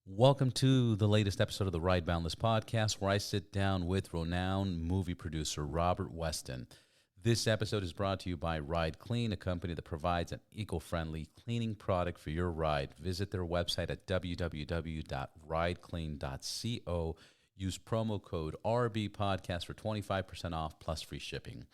Welcome to the latest episode of the Ride Boundless podcast, where I sit down with renowned movie producer Robert Weston. This episode is brought to you by Ride Clean, a company that provides an eco-friendly cleaning product for your ride. Visit their website at www.rideclean.co. Use promo code RBPodcast for 25% off plus free shipping.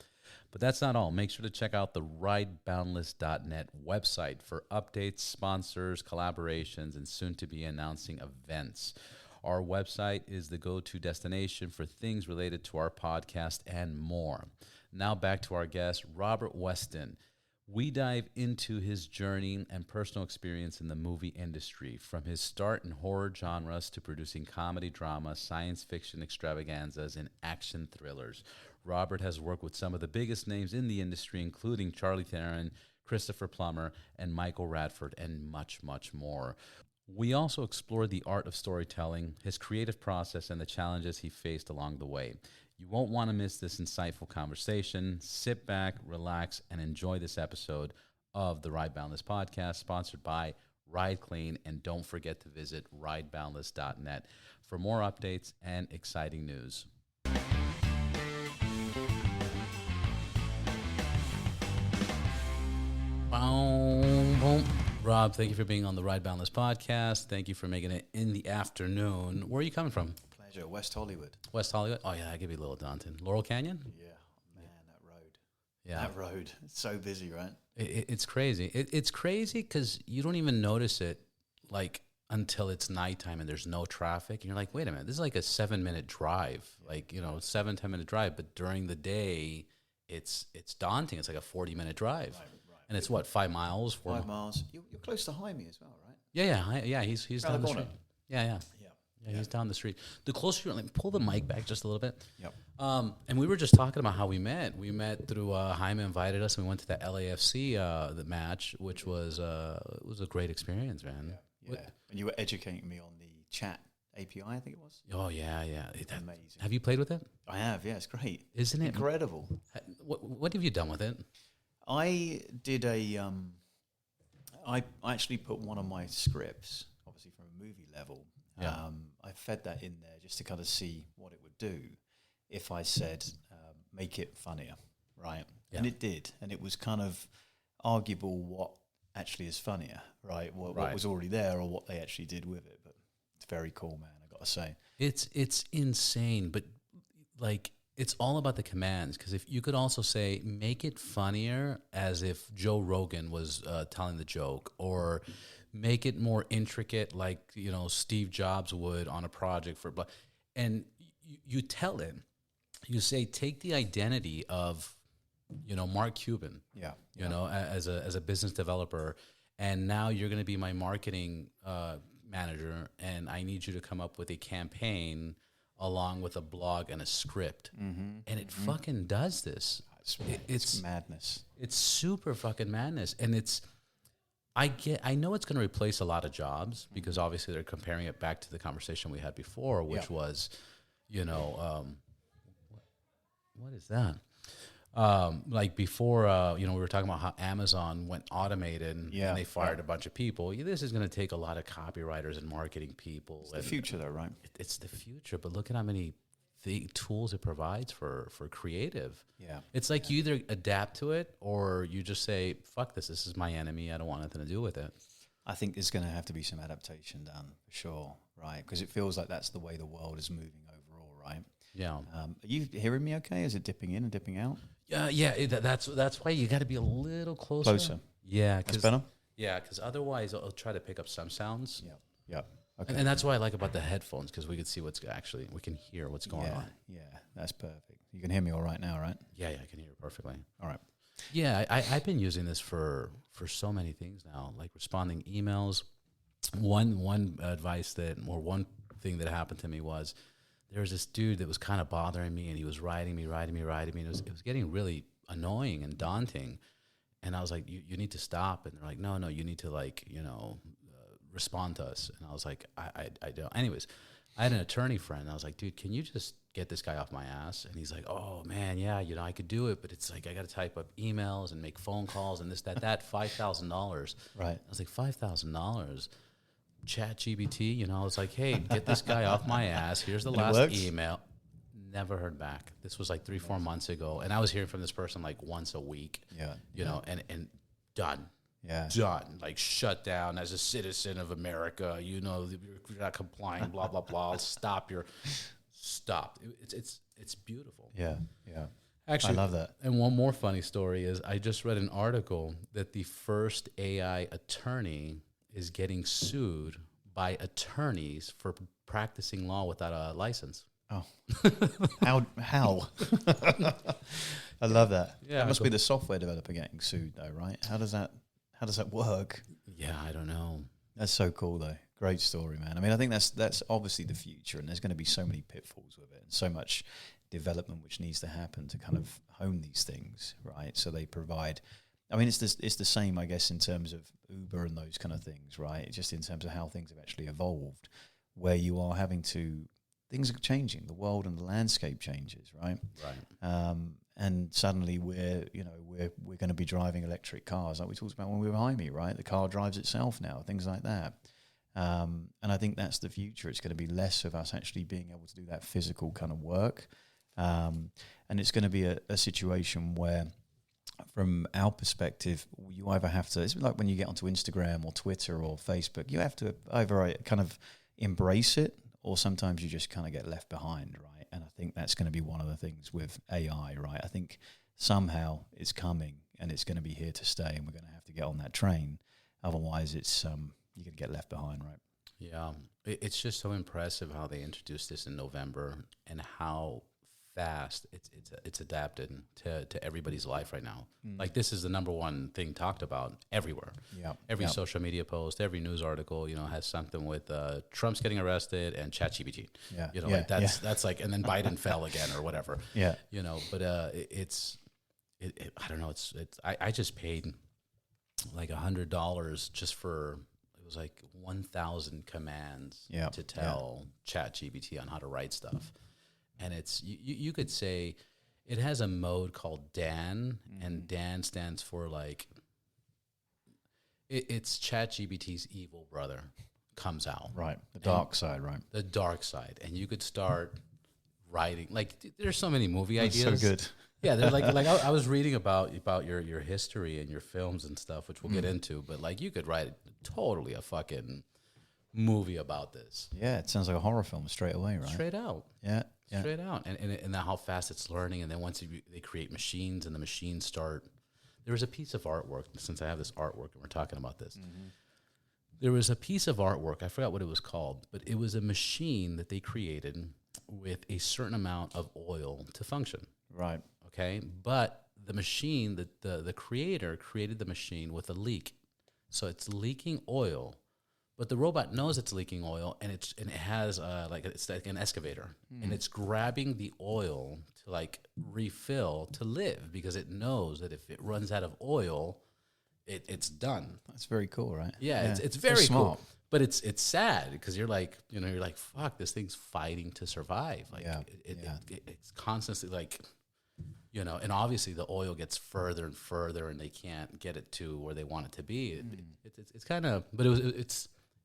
But that's not all. Make sure to check out the rideboundless.net website for updates, sponsors, collaborations, and soon-to-be announcing events. Our website is the go-to destination for things related to our podcast and more. Now back to our guest, Robert Weston. We dive into his journey and personal experience in the movie industry, from his start in horror genres to producing comedy, drama, science fiction extravaganzas, and action thrillers. Robert has worked with some of the biggest names in the industry, including Charlize Theron, Christopher Plummer, and Michael Radford, and much, much more. We also explore the art of storytelling, his creative process, and the challenges he faced along the way. You won't want to miss this insightful conversation. Sit back, relax, and enjoy this episode of the Ride Boundless podcast, sponsored by Ride Clean. And don't forget to visit rideboundless.net for more updates and exciting news. Boom, boom. Rob, thank you for being on the Ride Boundless podcast. Thank you for making it in the afternoon. Where are you coming from? Pleasure. West Hollywood. West Hollywood? Oh, yeah, that could be a little daunting. Laurel Canyon? Yeah. Man, that road. Yeah. That road. It's so busy, right? It's crazy. It's crazy because you don't even notice it, like, until it's nighttime and there's no traffic. And you're like, wait a minute, this is like a 7-minute drive. Yeah. Like, 7-10 minute drive. But during the day, it's daunting. It's like a 40-minute drive. Right. And it's what, 5 miles? 5 miles. You're close to Jaime as well, right? Yeah. He's down the street. Yeah. He's down the street. The closer you're, pull the mic back just a little bit. Yep. And we were just talking about how we met. We met through Jaime invited us, and we went to the LAFC the match, which was it was a great experience, man. Yeah. And you were educating me on the chat API, I think it was. Oh yeah. Amazing. Have you played with it? I have. Yeah, it's great. Isn't it incredible? What have you done with it? I did I actually put one of my scripts, obviously from a movie level. Yeah. I fed that in there just to kind of see what it would do if I said, make it funnier, right? Yeah. And it did. And it was kind of arguable what actually is funnier, right? What was already there or what they actually did with it. But it's very cool, man, I got to say. It's insane, but like, it's all about the commands, because if you could also say, make it funnier as if Joe Rogan was telling the joke, or make it more intricate like, Steve Jobs would on a project for, and you tell him, you say, take the identity of, Mark Cuban, as a business developer, and now you're going to be my marketing manager, and I need you to come up with a campaign along with a blog and a script. Mm-hmm, and it fucking does this. It's madness. It's super fucking madness. And I know it's going to replace a lot of jobs, because obviously they're comparing it back to the conversation we had before, which was, what is that? Like before, we were talking about how Amazon went automated and they fired a bunch of people. This is going to take a lot of copywriters and marketing people. It's the future, though, right? It's the future, but look at how many tools it provides for creative. Yeah, it's like you either adapt to it or you just say, "Fuck this! This is my enemy. I don't want nothing to do with it." I think there's going to have to be some adaptation done for sure, right? Because it feels like that's the way the world is moving overall, right? Yeah. Are you hearing me okay? Is it dipping in and dipping out? That's why you got to be a little closer. Yeah, that's better. Yeah, because otherwise I'll try to pick up some sounds. Yeah. Okay. And that's what I like about the headphones, because we can see we can hear what's going on. Yeah, that's perfect. You can hear me all right now, right? Yeah, I can hear it perfectly. All right. Yeah, I've been using this for so many things now, like responding emails. One advice one thing that happened to me was, there was this dude that was kind of bothering me, and he was writing me. And it was getting really annoying and daunting. And I was like, you need to stop. And they're like, no, you need to respond to us. And I was like, I don't. Anyways, I had an attorney friend. I was like, dude, can you just get this guy off my ass? And he's like, oh man, yeah, I could do it, but it's like I got to type up emails and make phone calls and this, that, $5,000. Right. I was like, $5,000. ChatGPT, I was like, hey, get this guy off my ass. Here's the And it last worked? email. Never heard back. This was like 3-4 months ago. And I was hearing from this person like once a week, and done. Yeah. Done. Like shut down as a citizen of America. You're not complying, blah, blah, blah. Stop. It's beautiful. Yeah. Yeah. Actually, I love that. And one more funny story is I just read an article that the first AI attorney is getting sued by attorneys for practicing law without a license. Oh, how? I love that. Yeah, that must be the software developer getting sued, though, right? How does that work? Yeah, I don't know. That's so cool, though. Great story, man. I mean, I think that's obviously the future, and there's going to be so many pitfalls with it, and so much development which needs to happen to kind of hone these things, right? So they provide. I mean, it's the same, I guess, in terms of Uber and those kind of things, right? Just in terms of how things have actually evolved, where you are having to. Things are changing. The world and the landscape changes, right? Right. And suddenly we're going to be driving electric cars, like we talked about when we were behind me, right? The car drives itself now, things like that. And I think that's the future. It's going to be less of us actually being able to do that physical kind of work, and it's going to be a situation where, from our perspective, you either have to. It's like when you get onto Instagram or Twitter or Facebook, you have to either kind of embrace it, or sometimes you just kind of get left behind, right? And I think that's going to be one of the things with AI, right? I think somehow it's coming and it's going to be here to stay, and we're going to have to get on that train. Otherwise, it's you're going to get left behind, right? Yeah, it's just so impressive how they introduced this in November and how fast it's adapted to everybody's life right now. Like this is the number one thing talked about everywhere. Yeah. Every social media post, every news article, has something with Trump's getting arrested and ChatGPT. Yeah. That's like, and then Biden fell again or whatever. Yeah. But I don't know. I just paid like $100 just for. It was like 1,000 commands to tell ChatGPT on how to write stuff. And it's you could say it has a mode called Dan, and Dan stands for like it's ChatGPT's evil brother comes out. Right. The dark side, right? The dark side. And you could start writing. Like there's so many movie ideas. So good. Yeah, they're like I was reading about your history and your films and stuff, which we'll get into, but like you could write totally a fucking movie about this. Yeah, it sounds like a horror film straight away, right? Straight out. Yeah. Straight out. And how fast it's learning. And then once they create machines and the machines start. There was a piece of artwork, since I have this artwork and we're talking about this. There was a piece of artwork, I forgot what it was called, but it was a machine that they created with a certain amount of oil to function. Right. Okay? But the machine, the creator created the machine with a leak. So it's leaking oil. But the robot knows it's leaking oil, and it has it's like an excavator, and it's grabbing the oil to like refill to live, because it knows that if it runs out of oil, it's done. That's very cool, right? Yeah. It's very cool. But it's sad because you're like fuck, this thing's fighting to survive. Like it's constantly like, and obviously the oil gets further and further, and they can't get it to where they want it to be. It's kind of, but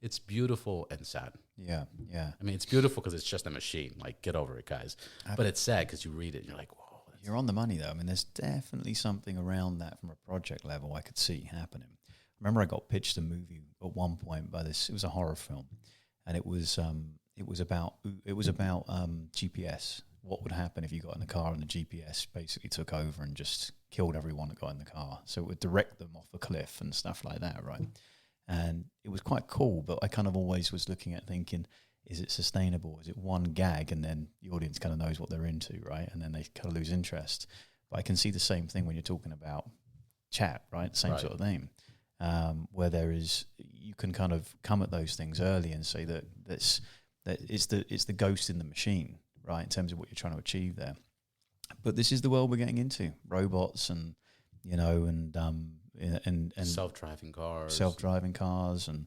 it's beautiful and sad. Yeah. I mean, it's beautiful because it's just a machine. Like, get over it, guys. But it's sad because you read it and you're like, whoa. You're on the money, though. I mean, there's definitely something around that from a project level I could see happening. I remember I got pitched a movie at one point by this. It was a horror film, and it was about GPS. What would happen if you got in the car and the GPS basically took over and just killed everyone that got in the car? So it would direct them off a cliff and stuff like that, right? And it was quite cool, but I kind of always was looking at thinking, is it sustainable? Is it one gag and then the audience kind of knows what they're into, right? And then they kind of lose interest. But I can see the same thing when you're talking about chat, right? Same sort of thing, where you can kind of come at those things early and say that it's the ghost in the machine, right? In terms of what you're trying to achieve there. But this is the world we're getting into: robots and and self-driving cars, and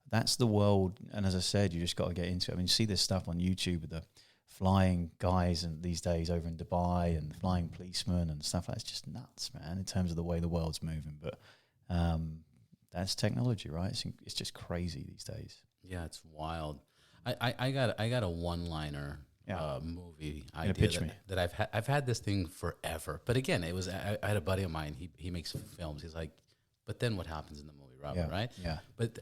that's the world. And as I said, you just got to get into it. I mean, you see this stuff on YouTube with the flying guys and these days over in Dubai and flying policemen and stuff. That's just nuts, man, in terms of the way the world's moving. But that's technology, right? It's just crazy these days. Yeah, it's wild. I got a one-liner movie idea that I've had this thing forever. But again, it was I had a buddy of mine. He makes films. He's like, but then what happens in the movie, Robert? Right? Yeah. But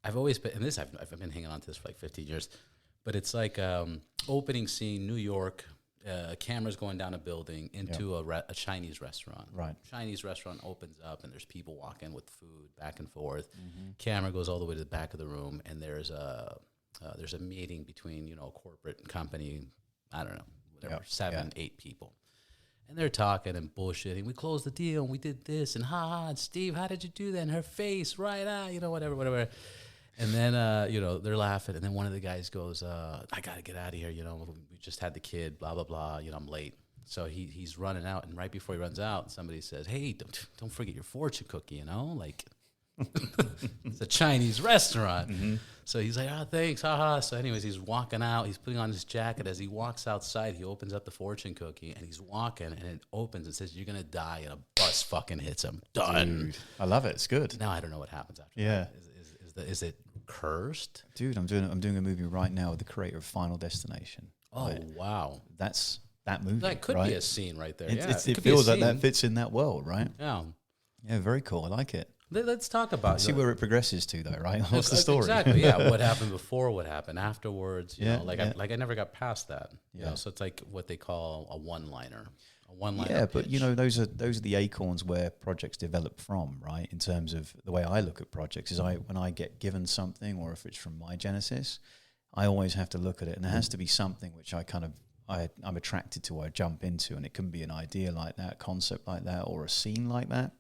I've always been, and this I've been hanging on to this for like 15 years. But it's like opening scene, New York. Cameras going down a building into a Chinese restaurant. Right. Chinese restaurant opens up and there's people walking with food back and forth. Camera goes all the way to the back of the room and there's a meeting between a corporate company. I don't know, whatever, 8 people, and they're talking and bullshitting. We closed the deal and we did this and and Steve, how did you do that? And her face, right? Whatever. And then, they're laughing. And then one of the guys goes, I got to get out of here. We just had the kid, blah, blah, blah. I'm late. So he's running out. And right before he runs out, somebody says, hey, don't forget your fortune cookie, like it's a Chinese restaurant. So he's like, thanks, haha. So anyways, he's walking out. He's putting on his jacket. As he walks outside, he opens up the fortune cookie and he's walking and it opens and says, you're going to die. And a bus fucking hits him. Done. Dude, I love it. It's good. Now I don't know what happens after that. Is it cursed? Dude, I'm doing a movie right now with the creator of Final Destination. Oh, right? Wow. That's that movie. That could be a scene right there. It feels like that fits in that world, right? Yeah. Yeah, very cool. I like it. Let's talk about See where it progresses to, though, right? What's the story? Exactly. Yeah. What happened before? What happened afterwards? You know, I never got past that. So it's like what they call a one-liner. Yeah, but those are the acorns where projects develop from, right? In terms of the way I look at projects is when I get given something, or if it's from my genesis, I always have to look at it, and there has to be something which I'm attracted to, or I jump into, and it can be an idea like that, concept like that, or a scene like that.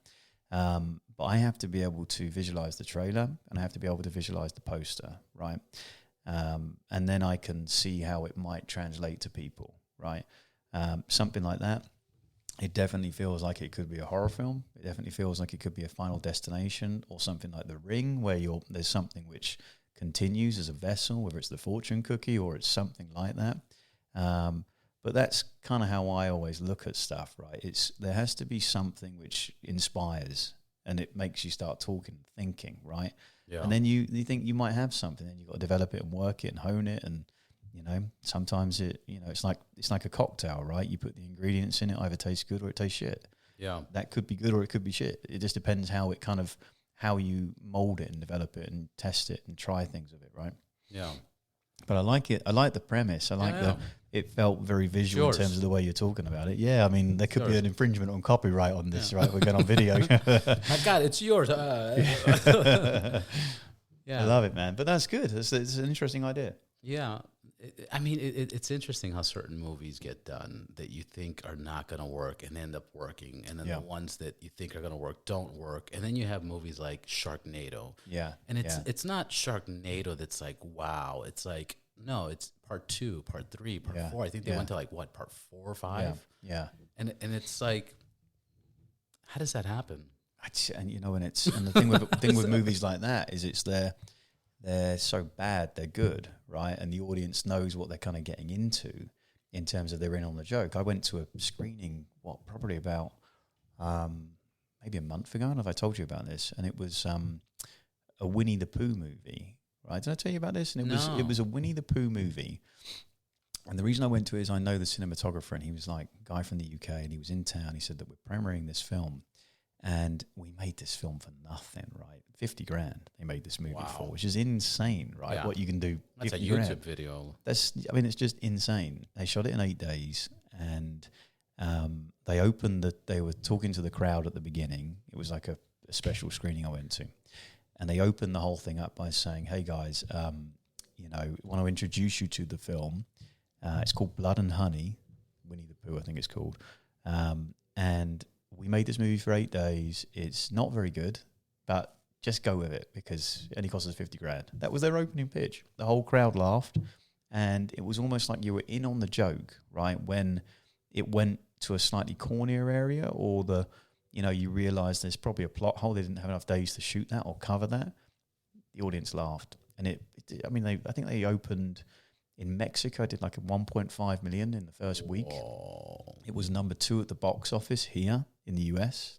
But I have to be able to visualize the trailer, and I have to be able to visualize the poster, right? And then I can see how it might translate to people, right? Something like that. It definitely feels like it could be a horror film. It definitely feels like it could be a Final Destination, or something like The Ring, where there's something which continues as a vessel, whether it's the fortune cookie or it's something like that. But that's kind of how I always look at stuff, right? There has to be something which inspires, and it makes you start talking, thinking, right? Yeah. And then you think you might have something, and you've got to develop it and work it and hone it, and sometimes it's like a cocktail, right? You put the ingredients in it, either tastes good or it tastes shit. Yeah. That could be good or it could be shit. It just depends how you mold it and develop it and test it and try things with it, right? Yeah. But I like it. I like the premise. I like it felt very visual in terms of the way you're talking about it. Yeah, I mean, there could be an infringement on copyright on this, right? We're going on video. I got it. It's yours. Yeah. I love it, man. But that's good. It's an interesting idea. Yeah. It's interesting how certain movies get done that you think are not going to work and end up working. And then the ones that you think are going to work don't work. And then you have movies like Sharknado. Yeah. And it's not Sharknado that's like, wow. It's like, no, it's part 2, part 3, part 4. I think they went to part 4 or 5. Yeah. And it's like, how does that happen? And the thing with movies like that is they're so bad, they're good, right? And the audience knows what they're kind of getting into in terms of they're in on the joke. I went to a screening, probably about maybe a month ago. I don't know if I told you about this. And it was a Winnie the Pooh movie, right? Did I tell you about this? And it was a Winnie the Pooh movie. And the reason I went to it is I know the cinematographer, and he was like a guy from the UK, and he was in town. He said that we're premiering this film. And we made this film for nothing, right? 50 grand they made this movie for, which is insane, right? Yeah. What you can do. That's a YouTube video. It's just insane. They shot it in 8 days, and they were talking to the crowd at the beginning. It was like a special screening I went to. And they opened the whole thing up by saying, hey guys, want to introduce you to the film. It's called Blood and Honey, Winnie the Pooh, I think it's called. And we made this movie for 8 days. It's not very good, but just go with it because it only cost us 50 grand. That was their opening pitch. The whole crowd laughed, and it was almost like you were in on the joke, right? When it went to a slightly cornier area, or you realised there's probably a plot hole. They didn't have enough days to shoot that or cover that. The audience laughed, and I think they opened in Mexico. Did like a 1.5 million in the first week. It was number 2 at the box office here in the US.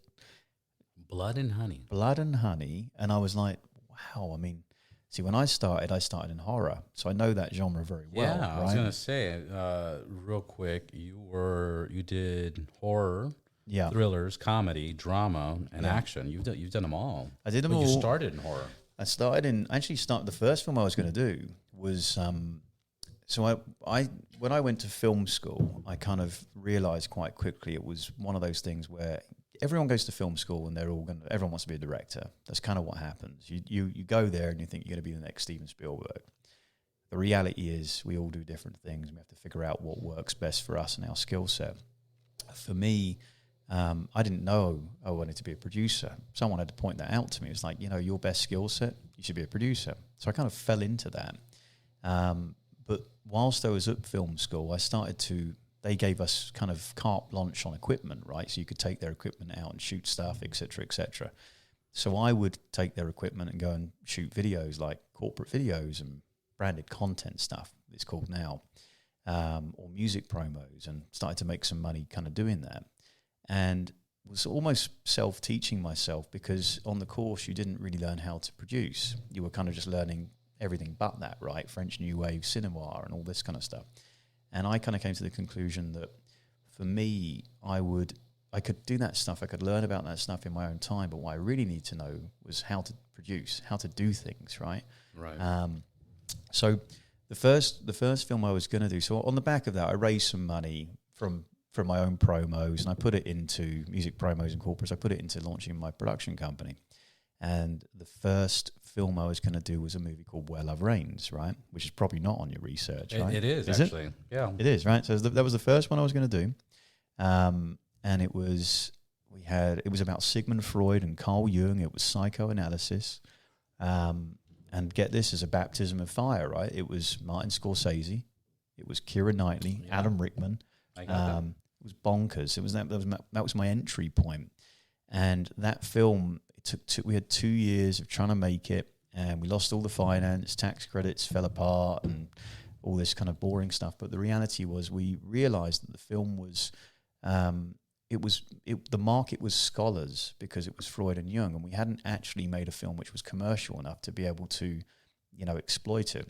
Blood and Honey. Blood and Honey. And I was like, wow, See, when I started in horror, so I know that genre very well. Yeah, I was gonna say, real quick, you did horror, thrillers, comedy, drama, and action. You've done them all. I did them all. You started in horror. The first film I was going to do was so I when I went to film school, I kind of realized quite quickly it was one of those things where everyone goes to film school and everyone wants to be a director. That's kind of what happens. You go there and you think you're going to be the next Steven Spielberg. The reality is we all do different things. We have to figure out what works best for us and our skill set. For me, I didn't know I wanted to be a producer. Someone had to point that out to me. It was like, your best skill set, you should be a producer. So I kind of fell into that. But whilst I was at film school, they gave us kind of carte blanche on equipment, right? So you could take their equipment out and shoot stuff, et cetera, et cetera. So I would take their equipment and go and shoot videos, like corporate videos and branded content stuff, it's called now, or music promos, and started to make some money kind of doing that. And was almost self-teaching myself, because on the course you didn't really learn how to produce. You were kind of just learning everything but that, right? French New Wave cinema and all this kind of stuff. And I kind of came to the conclusion that for me, I could do that stuff. I could learn about that stuff in my own time. But what I really need to know was how to produce, how to do things, right? Right. So the first film I was going to do, so on the back of that, I raised some money from my own promos, and I put it into music promos and corporates. I put it into launching my production company. And the first film I was going to do was a movie called Where Love Reigns, right? Which is probably not on your research, right? It is actually. It? Yeah. It is, right? So that was the first one I was going to do. And it was about Sigmund Freud and Carl Jung. It was psychoanalysis. And get this, as a baptism of fire, right? It was Martin Scorsese. It was Keira Knightley, Alan Rickman. I got that. It was bonkers. That was my entry point. And that film, we had 2 years of trying to make it, and we lost all the finance, tax credits fell apart, and all this kind of boring stuff. But the reality was, we realized that the film was, the market was scholars, because it was Freud and Jung, and we hadn't actually made a film which was commercial enough to be able to, exploit it.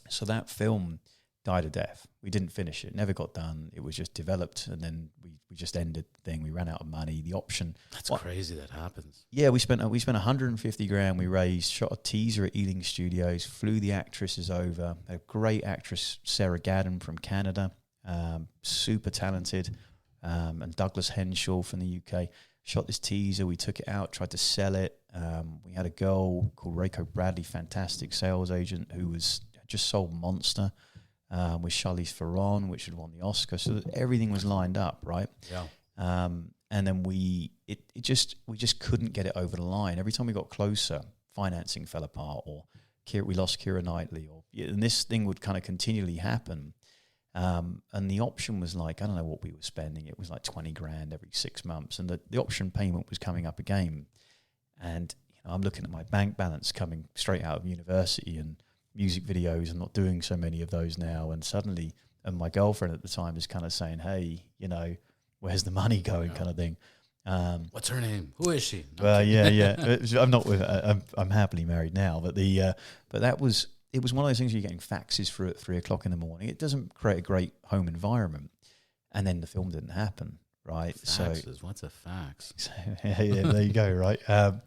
So that film died a death. We didn't finish it, never got done. It was just developed, and then we just ended the thing. We ran out of money. The option. That's crazy that happens. Yeah, we spent 150 grand. We raised, shot a teaser at Ealing Studios, flew the actresses over. A great actress, Sarah Gadden from Canada, super talented, and Douglas Henshaw from the UK. Shot this teaser. We took it out, tried to sell it. We had a girl called Reiko Bradley, fantastic sales agent, who just sold Monster. With Charlize Theron, which had won the Oscar, so that everything was lined up, right? Yeah. And then we just couldn't get it over the line. Every time we got closer, financing fell apart, or we lost Keira Knightley, and this thing would kind of continually happen. And the option was like, I don't know what we were spending. It was like 20 grand every 6 months, and the option payment was coming up again. And I'm looking at my bank balance coming straight out of university, and music videos. I'm not doing so many of those now. And suddenly, my girlfriend at the time is kind of saying, hey, where's the money going, kind of thing. What's her name? Who is she? Well, yeah. I'm not with her. I'm happily married now. But it was one of those things where you're getting faxes through at 3 o'clock in the morning. It doesn't create a great home environment. And then the film didn't happen, right? Faxes. So what's a fax? So, yeah, there you go, right? And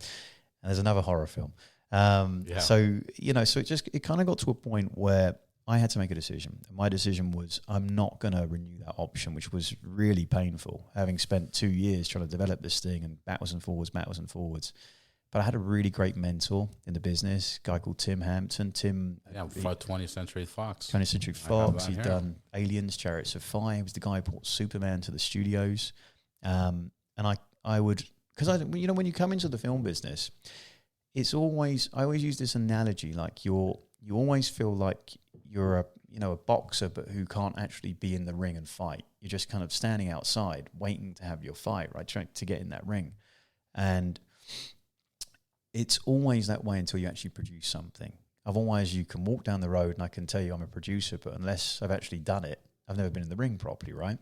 there's another horror film. So it kind of got to a point where I had to make a decision. And my decision was, I'm not going to renew that option, which was really painful, having spent 2 years trying to develop this thing, and backwards and forwards. But I had a really great mentor in the business, a guy called Tim Hampton. For 20th Century Fox. 20th Century Fox. He'd done Aliens, Chariots of Fire. He was the guy who brought Superman to the studios. And I would, because when you come into the film business, I always use this analogy, like you always feel like you're a boxer, but who can't actually be in the ring and fight. You're just kind of standing outside waiting to have your fight, right? Trying to get in that ring. And it's always that way until you actually produce something. Otherwise, you can walk down the road and I can tell you I'm a producer, but unless I've actually done it, I've never been in the ring properly, right?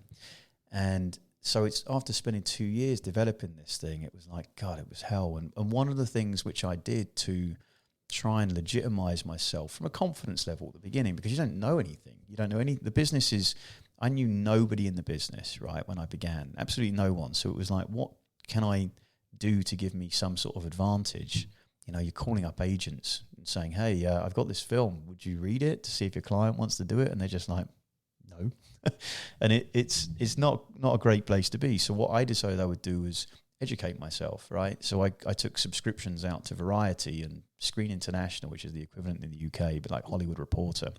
And so it's after spending 2 years developing this thing, it was like, God, it was hell. And one of the things which I did to try and legitimize myself from a confidence level at the beginning, because you don't know anything. You don't know any. The business is. I knew nobody in the business, right, when I began. Absolutely no one. So it was like, what can I do to give me some sort of advantage? You know, you're calling up agents and saying, hey, I've got this film. Would you read it to see if your client wants to do it? And they're just like, no. And it's not a great place to be. So what I decided I would do was educate myself, right? So I took subscriptions out to Variety and Screen International, which is the equivalent in the UK, but like Hollywood Reporter.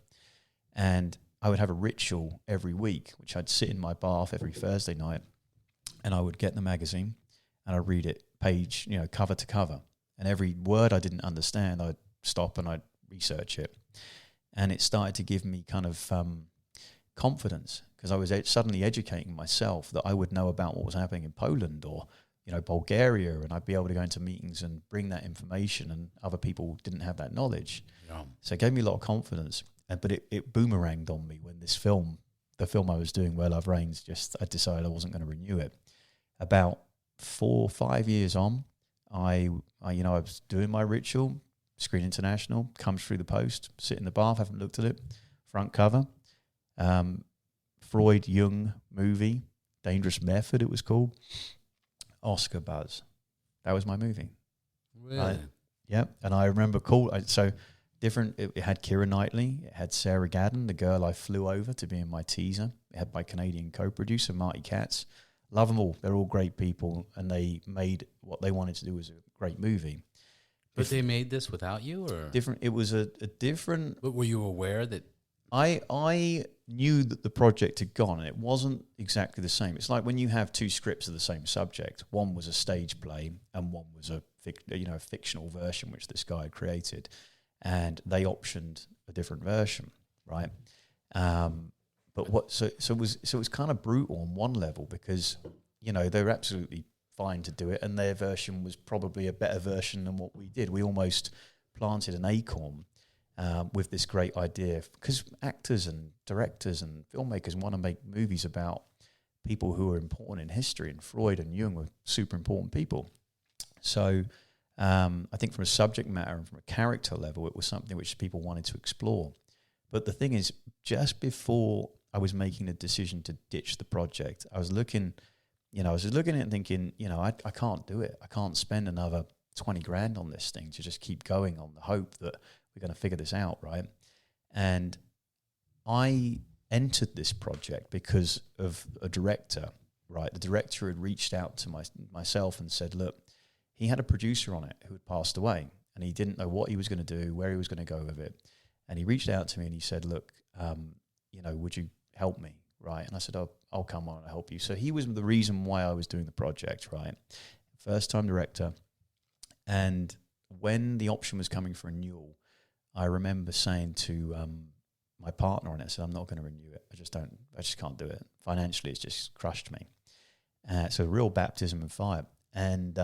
And I would have a ritual every week, which I'd sit in my bath every Thursday night, and I would get the magazine and I'd read it page, cover to cover. And every word I didn't understand, I'd stop and I'd research it. And it started to give me kind of confidence, because I was suddenly educating myself that I would know about what was happening in Poland or, Bulgaria, and I'd be able to go into meetings and bring that information, and other people didn't have that knowledge. Yeah. So it gave me a lot of confidence. But it boomeranged on me when the film I was doing, Where Love Reigns, I decided I wasn't going to renew it. About 4 or 5 years on, I was doing my ritual. Screen International comes through the post, sit in the bath, haven't looked at it, front cover, Freud Jung movie, Dangerous Method it was called, Oscar buzz. That was my movie. Really? Yeah, and I remember different. It had Keira Knightley. It had Sarah Gadon, the girl I flew over to be in my teaser. It had my Canadian co-producer, Marty Katz. Love them all. They're all great people, and they made what they wanted to do was a great movie. But they made this without you, or different? It was a different. But were you aware that I knew that the project had gone, and it wasn't exactly the same. It's like when you have two scripts of the same subject. One was a stage play, and one was a fictional version which this guy had created. And they optioned a different version, right? So it was kind of brutal on one level, because they were absolutely fine to do it, and their version was probably a better version than what we did. We almost planted an acorn with this great idea, because actors and directors and filmmakers want to make movies about people who are important in history, and Freud and Jung were super important people. So I think from a subject matter and from a character level, it was something which people wanted to explore. But the thing is, just before I was making the decision to ditch the project, I was looking at it and thinking, I can't do it. I can't spend another 20 grand on this thing to just keep going on the hope that we're going to figure this out, right? And I entered this project because of a director, right? The director had reached out to myself and said, look, he had a producer on it who had passed away, and he didn't know what he was going to do, where he was going to go with it. And he reached out to me and he said, look, would you help me, right? And I said, I'll come on and help you. So he was the reason why I was doing the project, right? First-time director. And when the option was coming for renewal, I remember saying to my partner on it, I said, I'm not going to renew it. I just can't do it. Financially, it's just crushed me. So real baptism of fire. And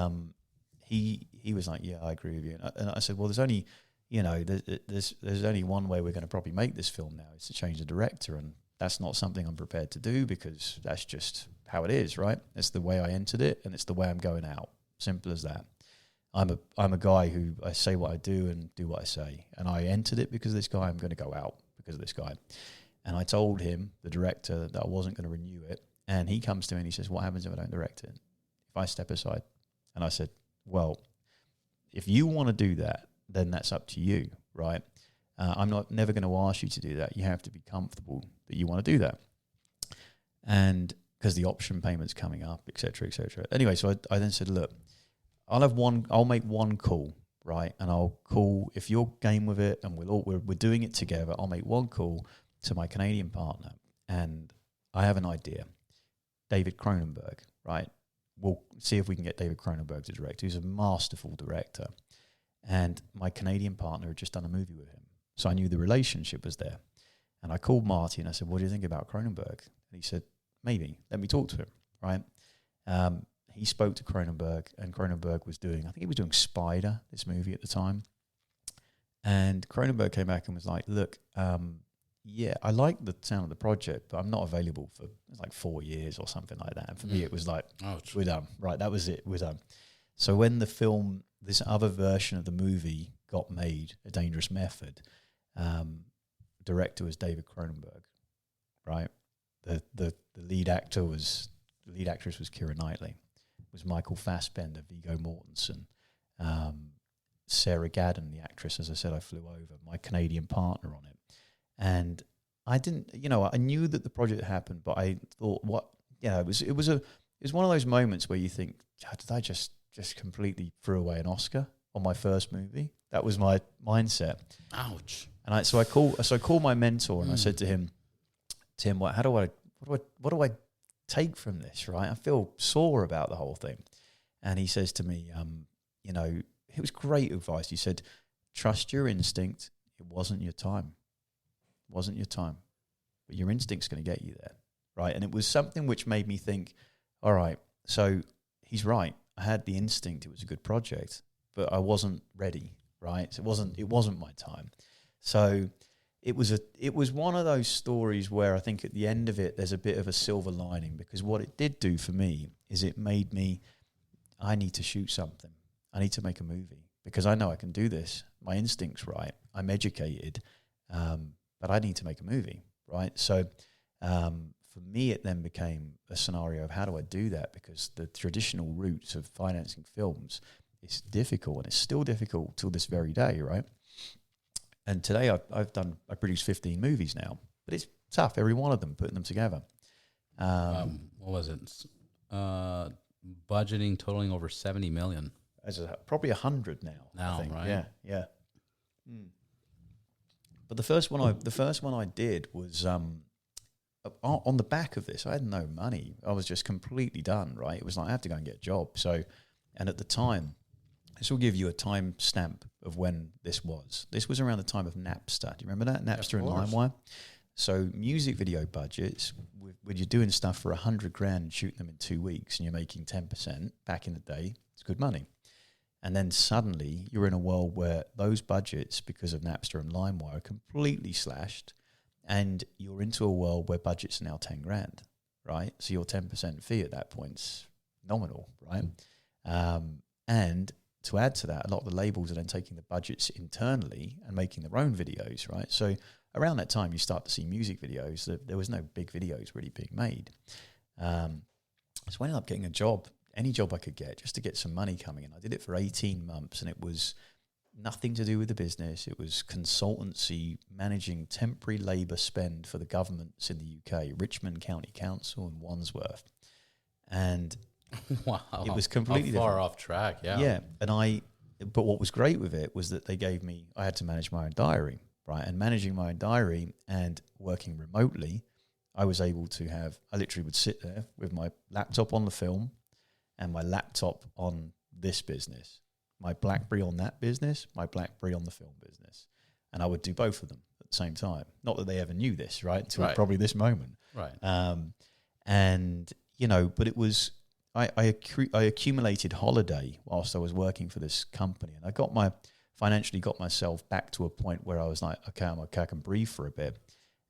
he was like, yeah, I agree with you. And I said, well, there's only, there's only one way we're going to probably make this film now, is to change the director. And that's not something I'm prepared to do, because that's just how it is, right? It's the way I entered it, and it's the way I'm going out. Simple as that. I'm a guy who I say what I do and do what I say. And I entered it because of this guy. I'm going to go out because of this guy. And I told him, the director, that I wasn't going to renew it. And he comes to me and he says, what happens if I don't direct it? If I step aside? And I said, well, if you want to do that, then that's up to you, right? I'm never going to ask you to do that. You have to be comfortable that you want to do that. And because the option payment's coming up, et cetera, et cetera. Anyway, so I then said, look, I'll make one call, right? And I'll call, if you're game with it and we're doing it together, I'll make one call to my Canadian partner. And I have an idea. David Cronenberg, right? We'll see if we can get David Cronenberg to direct. He's a masterful director. And my Canadian partner had just done a movie with him. So I knew the relationship was there. And I called Marty and I said, what do you think about Cronenberg? And he said, maybe, let me talk to him, right? He spoke to Cronenberg, and Cronenberg was doing Spider, this movie at the time. And Cronenberg came back and was like, look, yeah, I like the sound of the project, but I'm not available for like 4 years or something like that. And for me, it was like, we're done, right? That was it, we're done. So when the film, this other version of the movie got made, A Dangerous Method, director was David Cronenberg, right? The lead actor was, the lead actress was Keira Knightley. It was Michael Fassbender, Viggo Mortensen, Sarah Gadon, the actress, as I said, I flew over, my Canadian partner on it. And I didn't, I knew that the project happened, but I thought, it was one of those moments where you think, did I just completely threw away an Oscar on my first movie? That was my mindset. Ouch. And so I called my mentor and I said to him, Tim, what do I take from this? Right, I feel sore about the whole thing. And he says to me, it was great advice. He said, trust your instinct. It wasn't your time. It wasn't your time, but your instinct's going to get you there, right? And it was something which made me think, all right, so he's right. I had the instinct. It was a good project, but I wasn't ready, right? So it wasn't my time. So it was one of those stories where I think at the end of it, there's a bit of a silver lining, because what it did do for me is it made me, I need to shoot something. I need to make a movie because I know I can do this. My instinct's right. I'm educated, but I need to make a movie, right? So for me, it then became a scenario of how do I do that? Because the traditional routes of financing films is difficult, and it's still difficult till this very day, right? And today I produced 15 movies now, but it's tough, every one of them, putting them together. What was it? Budgeting totaling over 70 million. Probably 100 now. I think. Right? Yeah. But the first one I did was on the back of this. I had no money. I was just completely done. Right? It was like I have to go and get a job. So, and at the time, this will give you a time stamp of when this was. This was around the time of Napster. Do you remember that? Napster and LimeWire. So music video budgets, when you're doing stuff for $100,000 and shooting them in 2 weeks, and you're making 10%. Back in the day, it's good money. And then suddenly you're in a world where those budgets, because of Napster and LimeWire, are completely slashed, and you're into a world where budgets are now $10,000, right? So your 10% fee at that point's nominal, right? And to add to that, a lot of the labels are then taking the budgets internally and making their own videos, right? So around that time, you start to see music videos. There was no big videos really being made. So I ended up getting a job, any job I could get, just to get some money coming in. I did it for 18 months, and it was nothing to do with the business. It was consultancy, managing temporary labour spend for the governments in the UK, Richmond County Council and Wandsworth. And wow, it was completely far off track. Yeah. But what was great with it was that they gave me, I had to manage my own diary, right? And managing my own diary and working remotely, I was able to I literally would sit there with my laptop on the film and my laptop on this business, my BlackBerry on that business, my BlackBerry on the film business. And I would do both of them at the same time. Not that they ever knew this, right? Until probably this moment. Right. But it was, I accumulated holiday whilst I was working for this company. And I financially got myself back to a point where I was like, okay, I can breathe for a bit.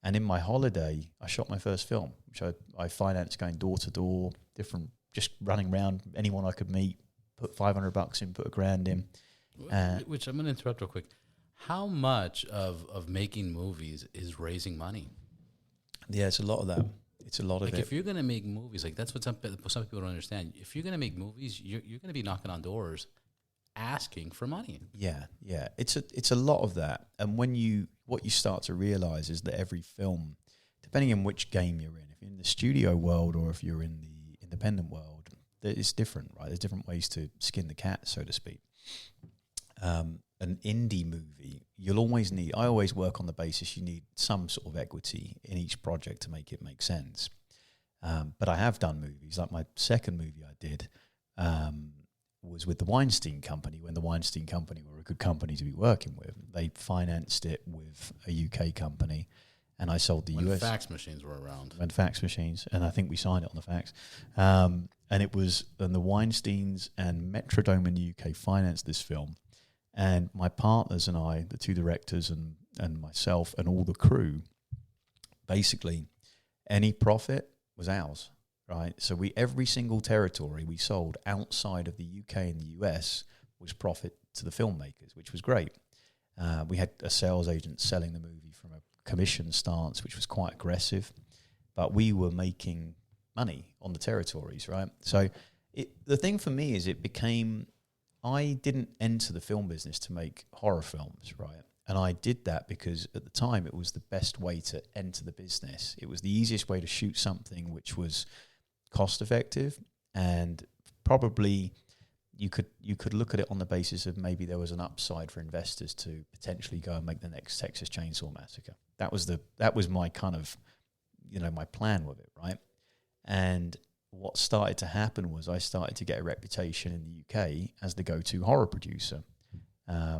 And in my holiday, I shot my first film, which I financed going door to door, just running around anyone I could meet, put $500 in, put $1,000 in. Which I'm going to interrupt real quick. How much of making movies is raising money? Yeah, it's a lot of that. It's a lot of it. If you're going to make movies, that's what some people don't understand. If you're going to make movies, you're going to be knocking on doors, asking for money. Yeah. It's a lot of that. And what you start to realize is that every film, depending on which game you're in, if you're in the studio world or if you're in the independent world, it's different, right? There's different ways to skin the cat, so to speak. An indie movie, I always work on the basis you need some sort of equity in each project to make it make sense. But I have done movies, like my second movie I did was with the Weinstein Company, when the Weinstein Company were a good company to be working with. They financed it with a UK company, and I sold the US. When fax machines were around. When fax machines, and I think we signed it on the fax. And the Weinsteins and Metrodome in the UK financed this film. And my partners and I, the two directors and myself and all the crew, basically any profit was ours, right? So every single territory we sold outside of the UK and the US was profit to the filmmakers, which was great. We had a sales agent selling the movie from a commission stance, which was quite aggressive, but we were making money on the territories, right? So the thing for me is I didn't enter the film business to make horror films, right? And I did that because at the time it was the best way to enter the business. It was the easiest way to shoot something which was cost effective, and probably you could look at it on the basis of maybe there was an upside for investors to potentially go and make the next Texas Chainsaw Massacre. That was my kind of, my plan with it, right? And what started to happen was I started to get a reputation in the UK as the go-to horror producer,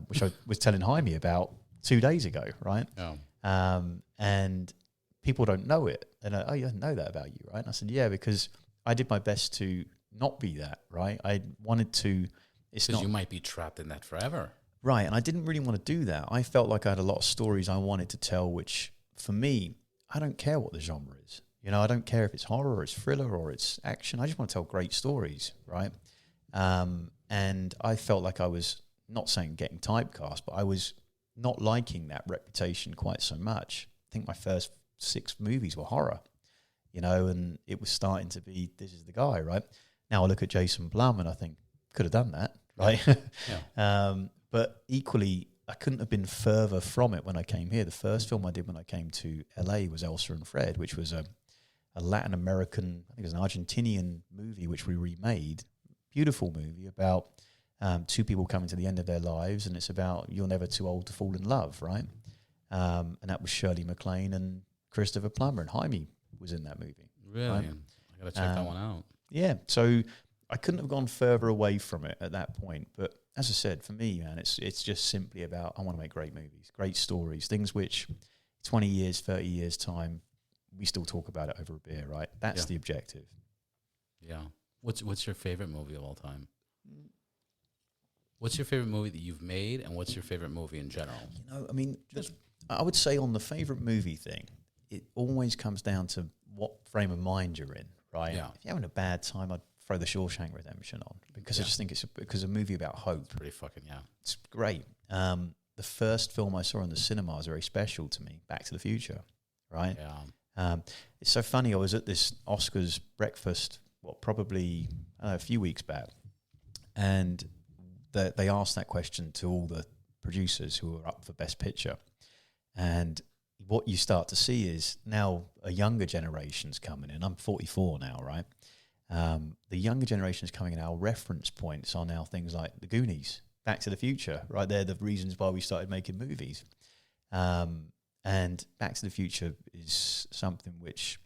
which I was telling Jaime about 2 days ago, right? Oh. And people don't know it. And oh, you didn't know that about you, right? And I said, yeah, because I did my best to not be that, right? I wanted to. Because you might be trapped in that forever. Right, and I didn't really want to do that. I felt like I had a lot of stories I wanted to tell, which, for me, I don't care what the genre is. I don't care if it's horror or it's thriller or it's action. I just want to tell great stories, right? And I felt like I was, not saying getting typecast, but I was not liking that reputation quite so much. I think my first 6 movies were horror, and it was starting to be, this is the guy, right? Now I look at Jason Blum and I think, could have done that, right? Yeah. But equally, I couldn't have been further from it when I came here. The first film I did when I came to LA was Elsa and Fred, which was a Latin American, I think it was an Argentinian movie, which we remade. Beautiful movie about 2 people coming to the end of their lives, and it's about you're never too old to fall in love, right? And that was Shirley MacLaine and Christopher Plummer, and Jaime was in that movie. Really? Right? I got to check that one out. Yeah, so I couldn't have gone further away from it at that point. But as I said, for me, man, it's just simply about I want to make great movies, great stories, things which 20 years, 30 years' time, we still talk about it over a beer, right? That's the objective. Yeah. What's your favorite movie of all time? What's your favorite movie that you've made, and what's your favorite movie in general? I would say on the favorite movie thing, it always comes down to what frame of mind you're in, right? Yeah. If you're having a bad time, I'd throw The Shawshank Redemption on because I just think it's a movie about hope. It's pretty fucking, It's great. The first film I saw in the cinema is very special to me, Back to the Future, right? Yeah. It's so funny. I was at this Oscars breakfast, probably a few weeks back, and they asked that question to all the producers who were up for Best Picture. And what you start to see is now a younger generation's coming in. I'm 44 now, right? The younger generation is coming in. Our reference points are now things like The Goonies, Back to the Future, right? They're the reasons why we started making movies. And Back to the Future is something which,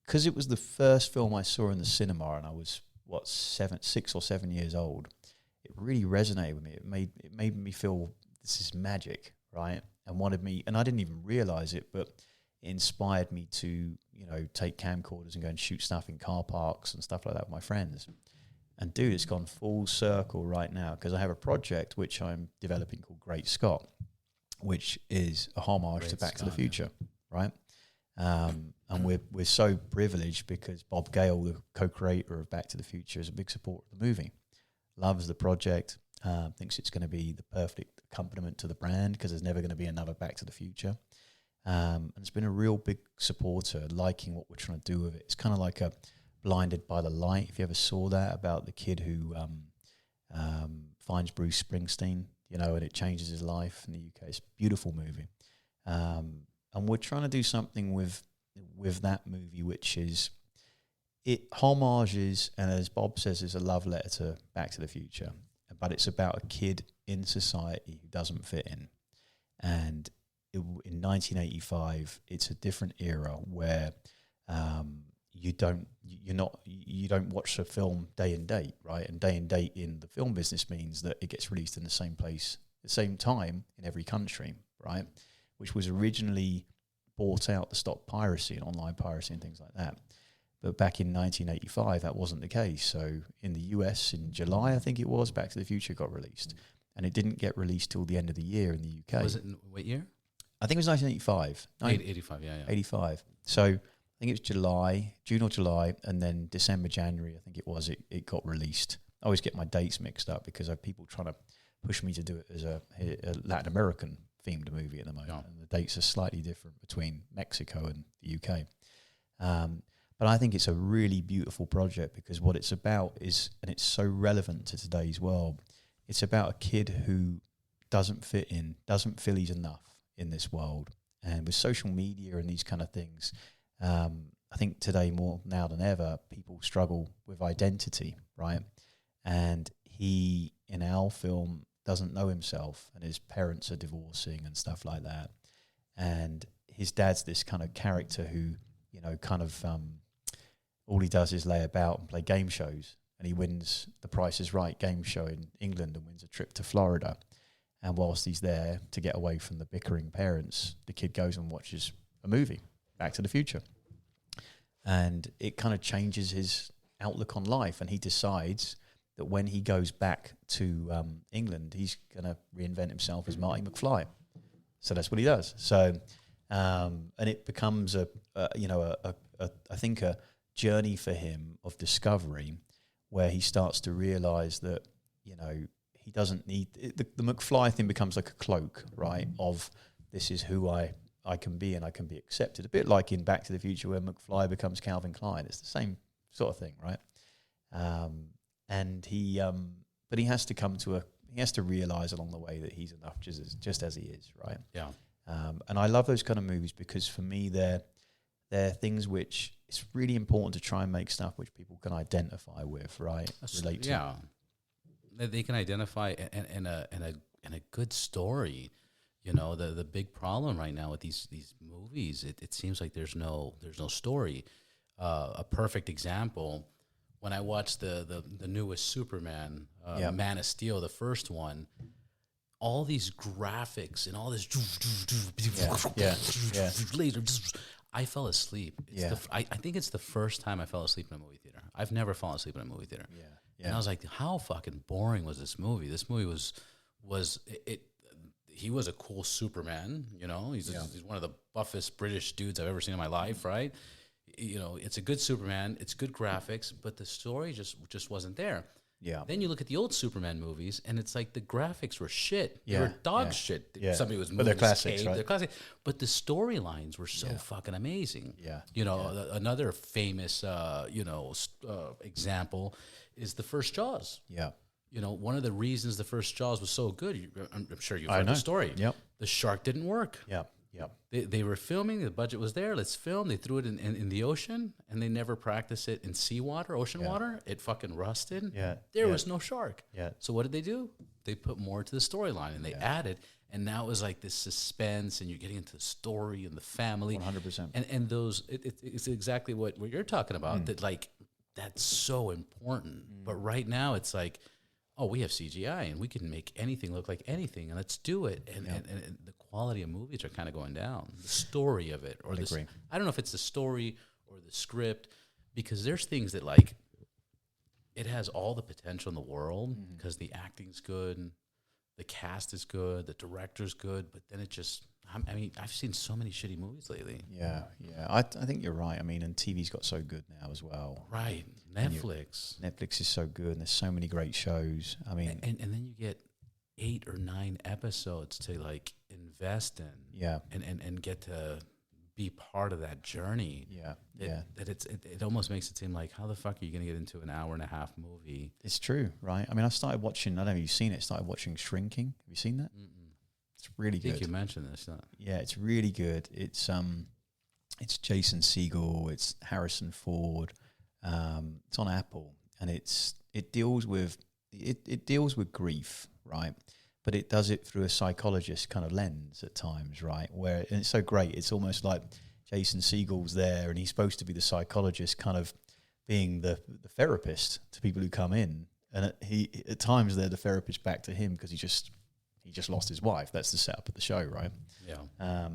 because it was the first film I saw in the cinema and I was, 6 or 7 years old, it really resonated with me. It made me feel this is magic, right? And wanted me, and I didn't even realize it, but it inspired me to, take camcorders and go and shoot stuff in car parks and stuff like that with my friends. And dude, it's gone full circle right now because I have a project which I'm developing called Great Scott, which is a homage to Back to the Future, right? And we're so privileged because Bob Gale, the co-creator of Back to the Future, is a big supporter of the movie. Loves the project, thinks it's going to be the perfect accompaniment to the brand because there's never going to be another Back to the Future. And it's been a real big supporter, liking what we're trying to do with it. It's kind of like a Blinded by the Light, if you ever saw that, about the kid who finds Bruce Springsteen, and it changes his life in the UK. It's a beautiful movie. And we're trying to do something with that movie, which is, it homages, and as Bob says, is a love letter to Back to the Future, but it's about a kid in society who doesn't fit in. And in 1985, it's a different era where you don't watch a film day and date, right? And day and date in the film business means that it gets released in the same place, the same time in every country, right? Which was originally bought out to stop piracy and online piracy and things like that. But back in 1985, that wasn't the case. So in the US, in July, I think it was, Back to the Future got released. And it didn't get released till the end of the year in the UK. Was it in what year? I think it was 1985. 85, yeah. 85. So I think it was June or July, and then December, January, I think it got released. I always get my dates mixed up because I have people trying to pushed me to do it as a Latin American themed movie at the moment. Yeah. And the dates are slightly different between Mexico and the UK. But I think it's a really beautiful project because what it's about is, and it's so relevant to today's world, it's about a kid who doesn't fit in, doesn't feel he's enough in this world. And with social media and these kind of things, I think today more now than ever, people struggle with identity, right? And he, in our film, doesn't know himself, and his parents are divorcing and stuff like that. And his dad's this kind of character who, you know, kind of all he does is lay about and play game shows. And he wins the Price is Right game show in England and wins a trip to Florida. And whilst he's there to get away from the bickering parents, the kid goes and watches a movie, Back to the Future. And it kind of changes his outlook on life. And he decides that when he goes back to England, he's going to reinvent himself as Marty McFly. So that's what he does. So, and it becomes I think a journey for him of discovery where he starts to realize that, you know, he doesn't need the McFly thing becomes like a cloak, right? Of this is who I can be and I can be accepted. A bit like in Back to the Future where McFly becomes Calvin Klein. It's the same sort of thing, right? And he, but he has to realize along the way that he's enough just as he is, right? Yeah. And I love those kind of movies because for me they're things which it's really important to try and make stuff which people can identify with, right? Relate to. Yeah. They can identify in a good story. You know, the big problem right now with these movies, it seems like there's no story. A perfect example, when I watched the newest Superman, Man of Steel, the first one, all these graphics and all this laser, I fell asleep. I think it's the first time I fell asleep in a movie theater. I've never fallen asleep in a movie theater. Yeah. And I was like, how fucking boring was this movie? This movie was he was a cool Superman, you know. He's one of the buffest British dudes I've ever seen in my life, right? You know, it's a good Superman, it's good graphics, but the story just wasn't there. Yeah. Then you look at the old Superman movies, and it's like the graphics were shit. Yeah. They were dog shit. Yeah. Somebody was moving. But they're classics, right? They're classic. But the storylines were so fucking amazing. Yeah. You know, another famous, example is the first Jaws. Yeah. You know, one of the reasons the first Jaws was so good, I'm sure you've heard the story. Yep. The shark didn't work. Yeah. Yep. They were filming, the budget was there, let's film. They threw it in the ocean, and they never practiced it in seawater, ocean water. It fucking rusted. Yeah. There was no shark. Yeah. So what did they do? They put more to the storyline, and they added, and now it was like this suspense, and you're getting into the story and the family. 100%. And those, it's exactly what you're talking about, that like, that's so important. But right now it's like, oh, we have CGI and we can make anything look like anything, and let's do it. And the quality of movies are kind of going down. The story of it, or I don't know if it's the story or the script, because there's things that like it has all the potential in the world because the acting's good, the cast is good, the director's good, but then it just, I mean, I've seen so many shitty movies lately. Yeah. I think you're right. I mean, and TV's got so good now as well. Right. Netflix is so good, and there's so many great shows. I mean, and then you get 8 or 9 episodes to like invest in. Yeah. And get to be part of that journey. Yeah. That it almost makes it seem like, how the fuck are you going to get into an hour-and-a-half movie? It's true, right? I mean, I started watching, I don't know if you've seen it, started watching Shrinking. Have you seen that? It's really good. I think you mentioned this. Yeah, it's really good. It's Jason Segel, it's Harrison Ford. It's on Apple, and it deals with grief, right? But it does it through a psychologist kind of lens at times, right? And it's so great. It's almost like Jason Segel's there, and he's supposed to be the psychologist, kind of being the therapist to people who come in, and at times they're the therapist back to him because he just lost his wife. That's the setup of the show, right? Yeah.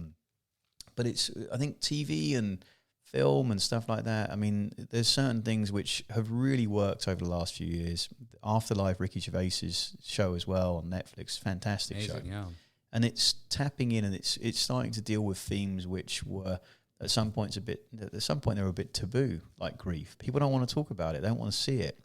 But I think TV and film and stuff like that, I mean, there's certain things which have really worked over the last few years. Afterlife, Ricky Gervais's show as well on Netflix, fantastic show. Yeah. And it's tapping in, and it's starting to deal with themes which were at some point they were a bit taboo, like grief. People don't want to talk about it, they don't want to see it.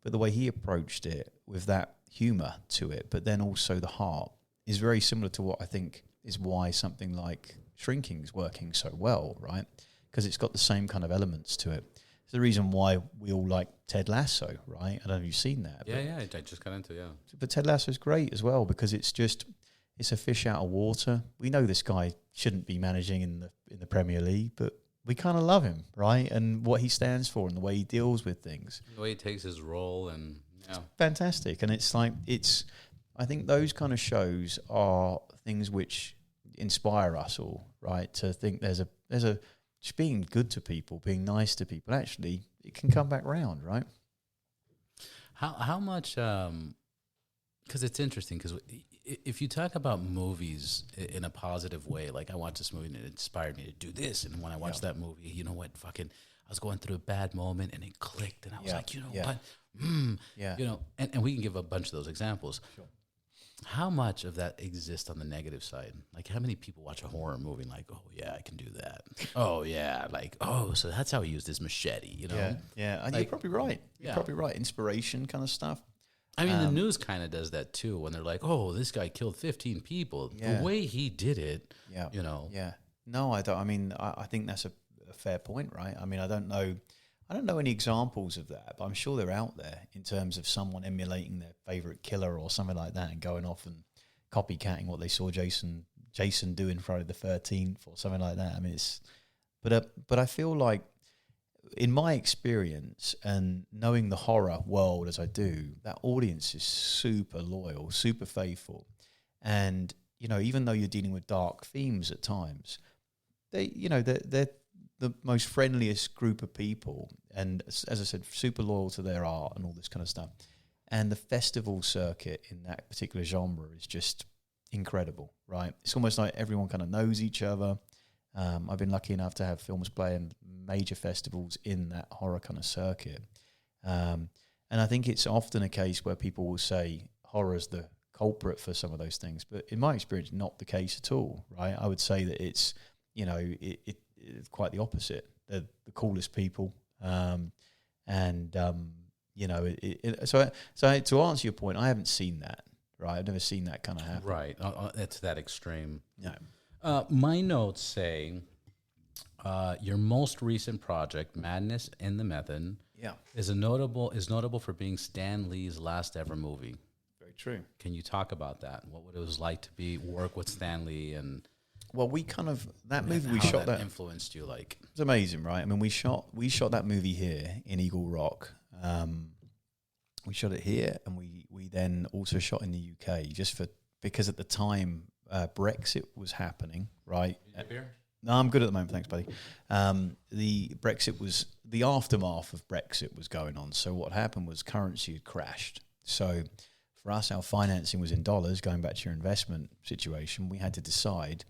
but the way he approached it with that humour to it, but then also the heart, is very similar to what I think is why something like Shrinking is working so well, right? Because it's got the same kind of elements to it. It's the reason why we all like Ted Lasso, right? I don't know if you've seen that. Yeah, I just got into it, yeah. But Ted Lasso is great as well because it's a fish out of water. We know this guy shouldn't be managing in the Premier League, but we kind of love him, right? And what he stands for and the way he deals with things. The way he takes his role and it's fantastic. And it's like I think those kind of shows are things which inspire us all, right? To think there's a just being good to people, being nice to people. Actually, it can come back round, right? How much? Because it's interesting. Because if you talk about movies in a positive way, like I watched this movie and it inspired me to do this, and when I watched that movie, you know what? Fucking, I was going through a bad moment and it clicked, and I was like, you know what? You know, and we can give a bunch of those examples. Sure. How much of that exists on the negative side? Like, how many people watch a horror movie and like, oh yeah, I can do that. Oh yeah, like, oh, so that's how he used his machete, you know? Yeah. And like, you're probably right. You're probably right. Inspiration kind of stuff. I mean, the news kind of does that too when they're like, oh, this guy killed 15 people. The way he did it, you know. Yeah. No, I don't. I mean, I think that's a fair point, right? I mean, I don't know any examples of that, but I'm sure they're out there in terms of someone emulating their favorite killer or something like that and going off and copycatting what they saw Jason do in Friday the 13th or something like that. I mean, but I feel like in my experience and knowing the horror world as I do, that audience is super loyal, super faithful. And, you know, even though you're dealing with dark themes at times, they're the most friendliest group of people, and as I said, super loyal to their art and all this kind of stuff. And the festival circuit in that particular genre is just incredible, right? It's almost like everyone kind of knows each other. I've been lucky enough to have films play in major festivals in that horror kind of circuit. And I think it's often a case where people will say horror's the culprit for some of those things, but in my experience, not the case at all, right? I would say that it's, you know, it's quite the opposite. They're the coolest people, you know. So to answer your point, I haven't seen that. Right, I've never seen that kind of happen. Right, it's that extreme. No. My notes say your most recent project, Madness in the Method, is notable for being Stan Lee's last ever movie. Very true. Can you talk about that? What it was like to work with Stan Lee and? Well, we kind of that movie we shot that influenced you like. It's amazing, right? I mean, we shot that movie here in Eagle Rock. We shot it here, and we then also shot in the UK because at the time Brexit was happening, right? Beer? No, I'm good at the moment, thanks, buddy. The aftermath of Brexit was going on. So what happened was currency had crashed. So for us, our financing was in dollars. Going back to your investment situation, we had to decide,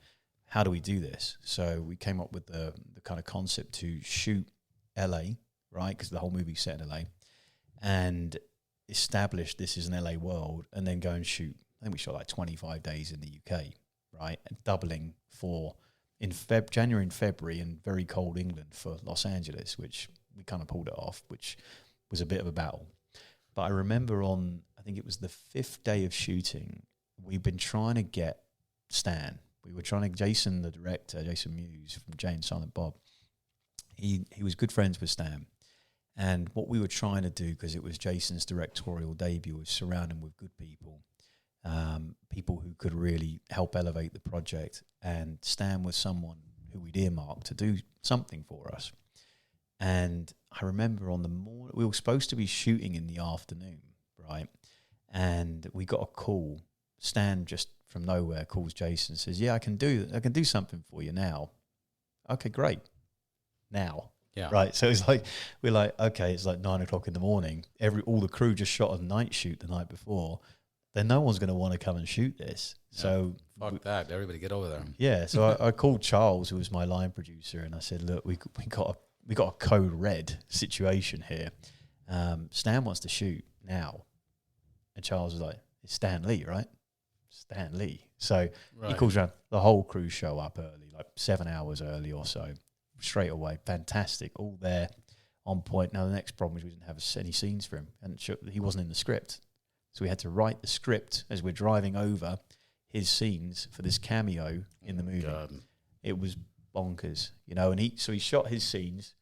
how do we do this? So we came up with the kind of concept to shoot LA, right? Because the whole movie's set in LA, and establish this is an LA world, and then go and shoot. I think we shot like 25 days in the UK, right? And doubling in January and February in very cold England for Los Angeles, which we kind of pulled it off, which was a bit of a battle. But I remember I think it was the 5th day of shooting, we've been trying to get Stan. We were trying to, Jason, the director, Jason Mewes from Jay and Silent Bob, he was good friends with Stan. And what we were trying to do, because it was Jason's directorial debut, was surround him with good people, people who could really help elevate the project. And Stan was someone who we'd earmarked to do something for us. And I remember on the morning, we were supposed to be shooting in the afternoon, right? And we got a call. Stan just from nowhere calls Jason and says, yeah, I can do something for you now. Okay, great. Now. Yeah. Right. So it's like, we're like, okay, it's like 9 o'clock in the morning. All the crew just shot a night shoot the night before. Then no one's going to want to come and shoot this. Yeah. So fuck that. Everybody get over there. Yeah. So I called Charles, who was my line producer, and I said, look, we got a code red situation here. Stan wants to shoot now. And Charles was like, it's Stan Lee, right? Stan Lee. So he calls around. The whole crew show up early, like 7 hours early or so. Straight away, fantastic, all there on point. Now, the next problem is we didn't have any scenes for him, and he wasn't in the script. So we had to write the script as we're driving over his scenes for this cameo in the movie. God. It was bonkers, and he shot his scenes,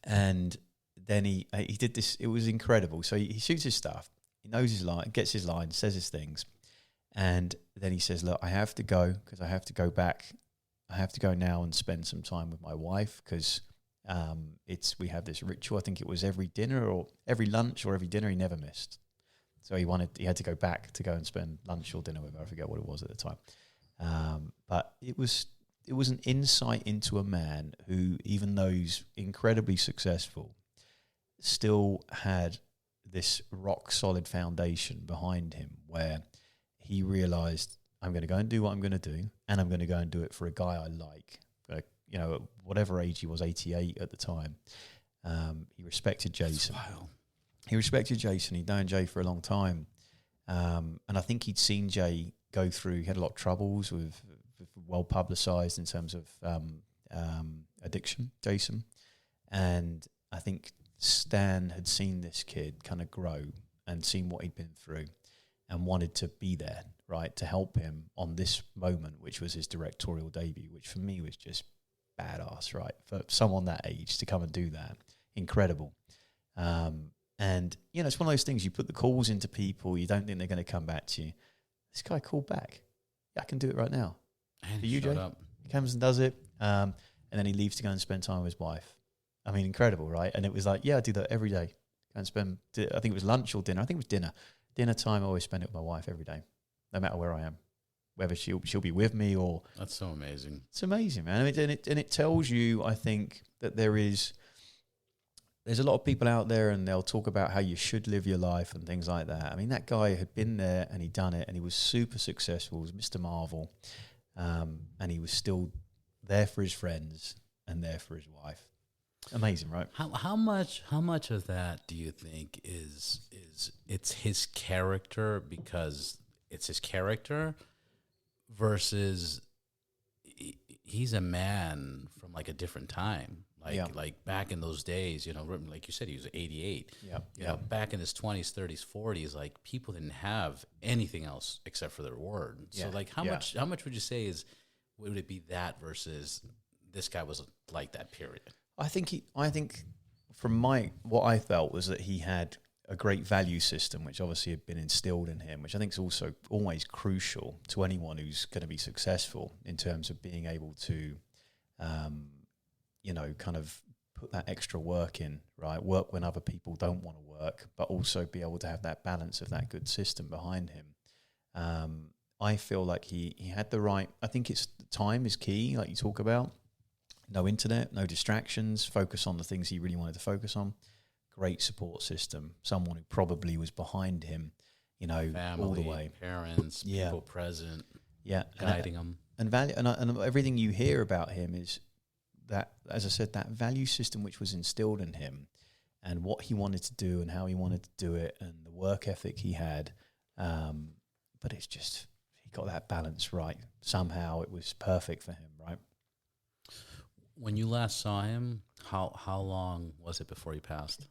and then he did this. It was incredible. So he shoots his stuff. He knows his line, gets his line, says his things, and then he says, "Look, I have to go because I have to go back. I have to go now and spend some time with my wife because we have this ritual. I think it was every dinner or every lunch or every dinner he never missed. So he had to go back to go and spend lunch or dinner with her. I forget what it was at the time. But it was an insight into a man who, even though he's incredibly successful, still had this rock solid foundation behind him where he realized, I'm going to go and do what I'm going to do, and I'm going to go and do it for a guy I like. At whatever age he was, 88 at the time. He respected Jason. He respected Jason. He'd known Jay for a long time. And I think he'd seen Jay go through, he had a lot of troubles with well publicized in terms of addiction, Jason. And I think Stan had seen this kid kind of grow and seen what he'd been through and wanted to be there, right, to help him on this moment, which was his directorial debut, which for me was just badass, right? For someone that age to come and do that, incredible. And, it's one of those things, you put the calls into people, you don't think they're going to come back to you. This guy called back. Yeah, I can do it right now. And for you, Jay. He comes and does it, and then he leaves to go and spend time with his wife. I mean, incredible, right? And it was like, yeah, I do that every day. Go and spend, I think it was lunch or dinner. I think it was dinner. Dinner time, I always spend it with my wife every day, no matter where I am. Whether she'll be with me or... That's so amazing. It's amazing, man. And it tells you, I think, that there's a lot of people out there and they'll talk about how you should live your life and things like that. I mean, that guy had been there and he'd done it and he was super successful. He was Mr. Marvel. And he was still there for his friends and there for his wife. Amazing, right? How much of that do you think is it's his character because it's his character versus he's a man from like a different time, like back in those days, like you said, he was 88. Back in his 20s, 30s, 40s, like people didn't have anything else except for their word. So like how much would you say would it be that versus this guy was like that period? I think from what I felt was that he had a great value system, which obviously had been instilled in him, which I think is also always crucial to anyone who's going to be successful in terms of being able to, kind of put that extra work in, right? Work when other people don't want to work, but also be able to have that balance of that good system behind him. I feel like he had the right, I think time is key, like you talk about. No internet, no distractions, focus on the things he really wanted to focus on. Great support system, someone who probably was behind him, family, all the way. Parents, people present, guiding them. And value, and everything you hear about him is that, as I said, that value system which was instilled in him and what he wanted to do and how he wanted to do it and the work ethic he had. But it's just, he got that balance right. Somehow it was perfect for him, right? When you last saw him, how long was it before he passed?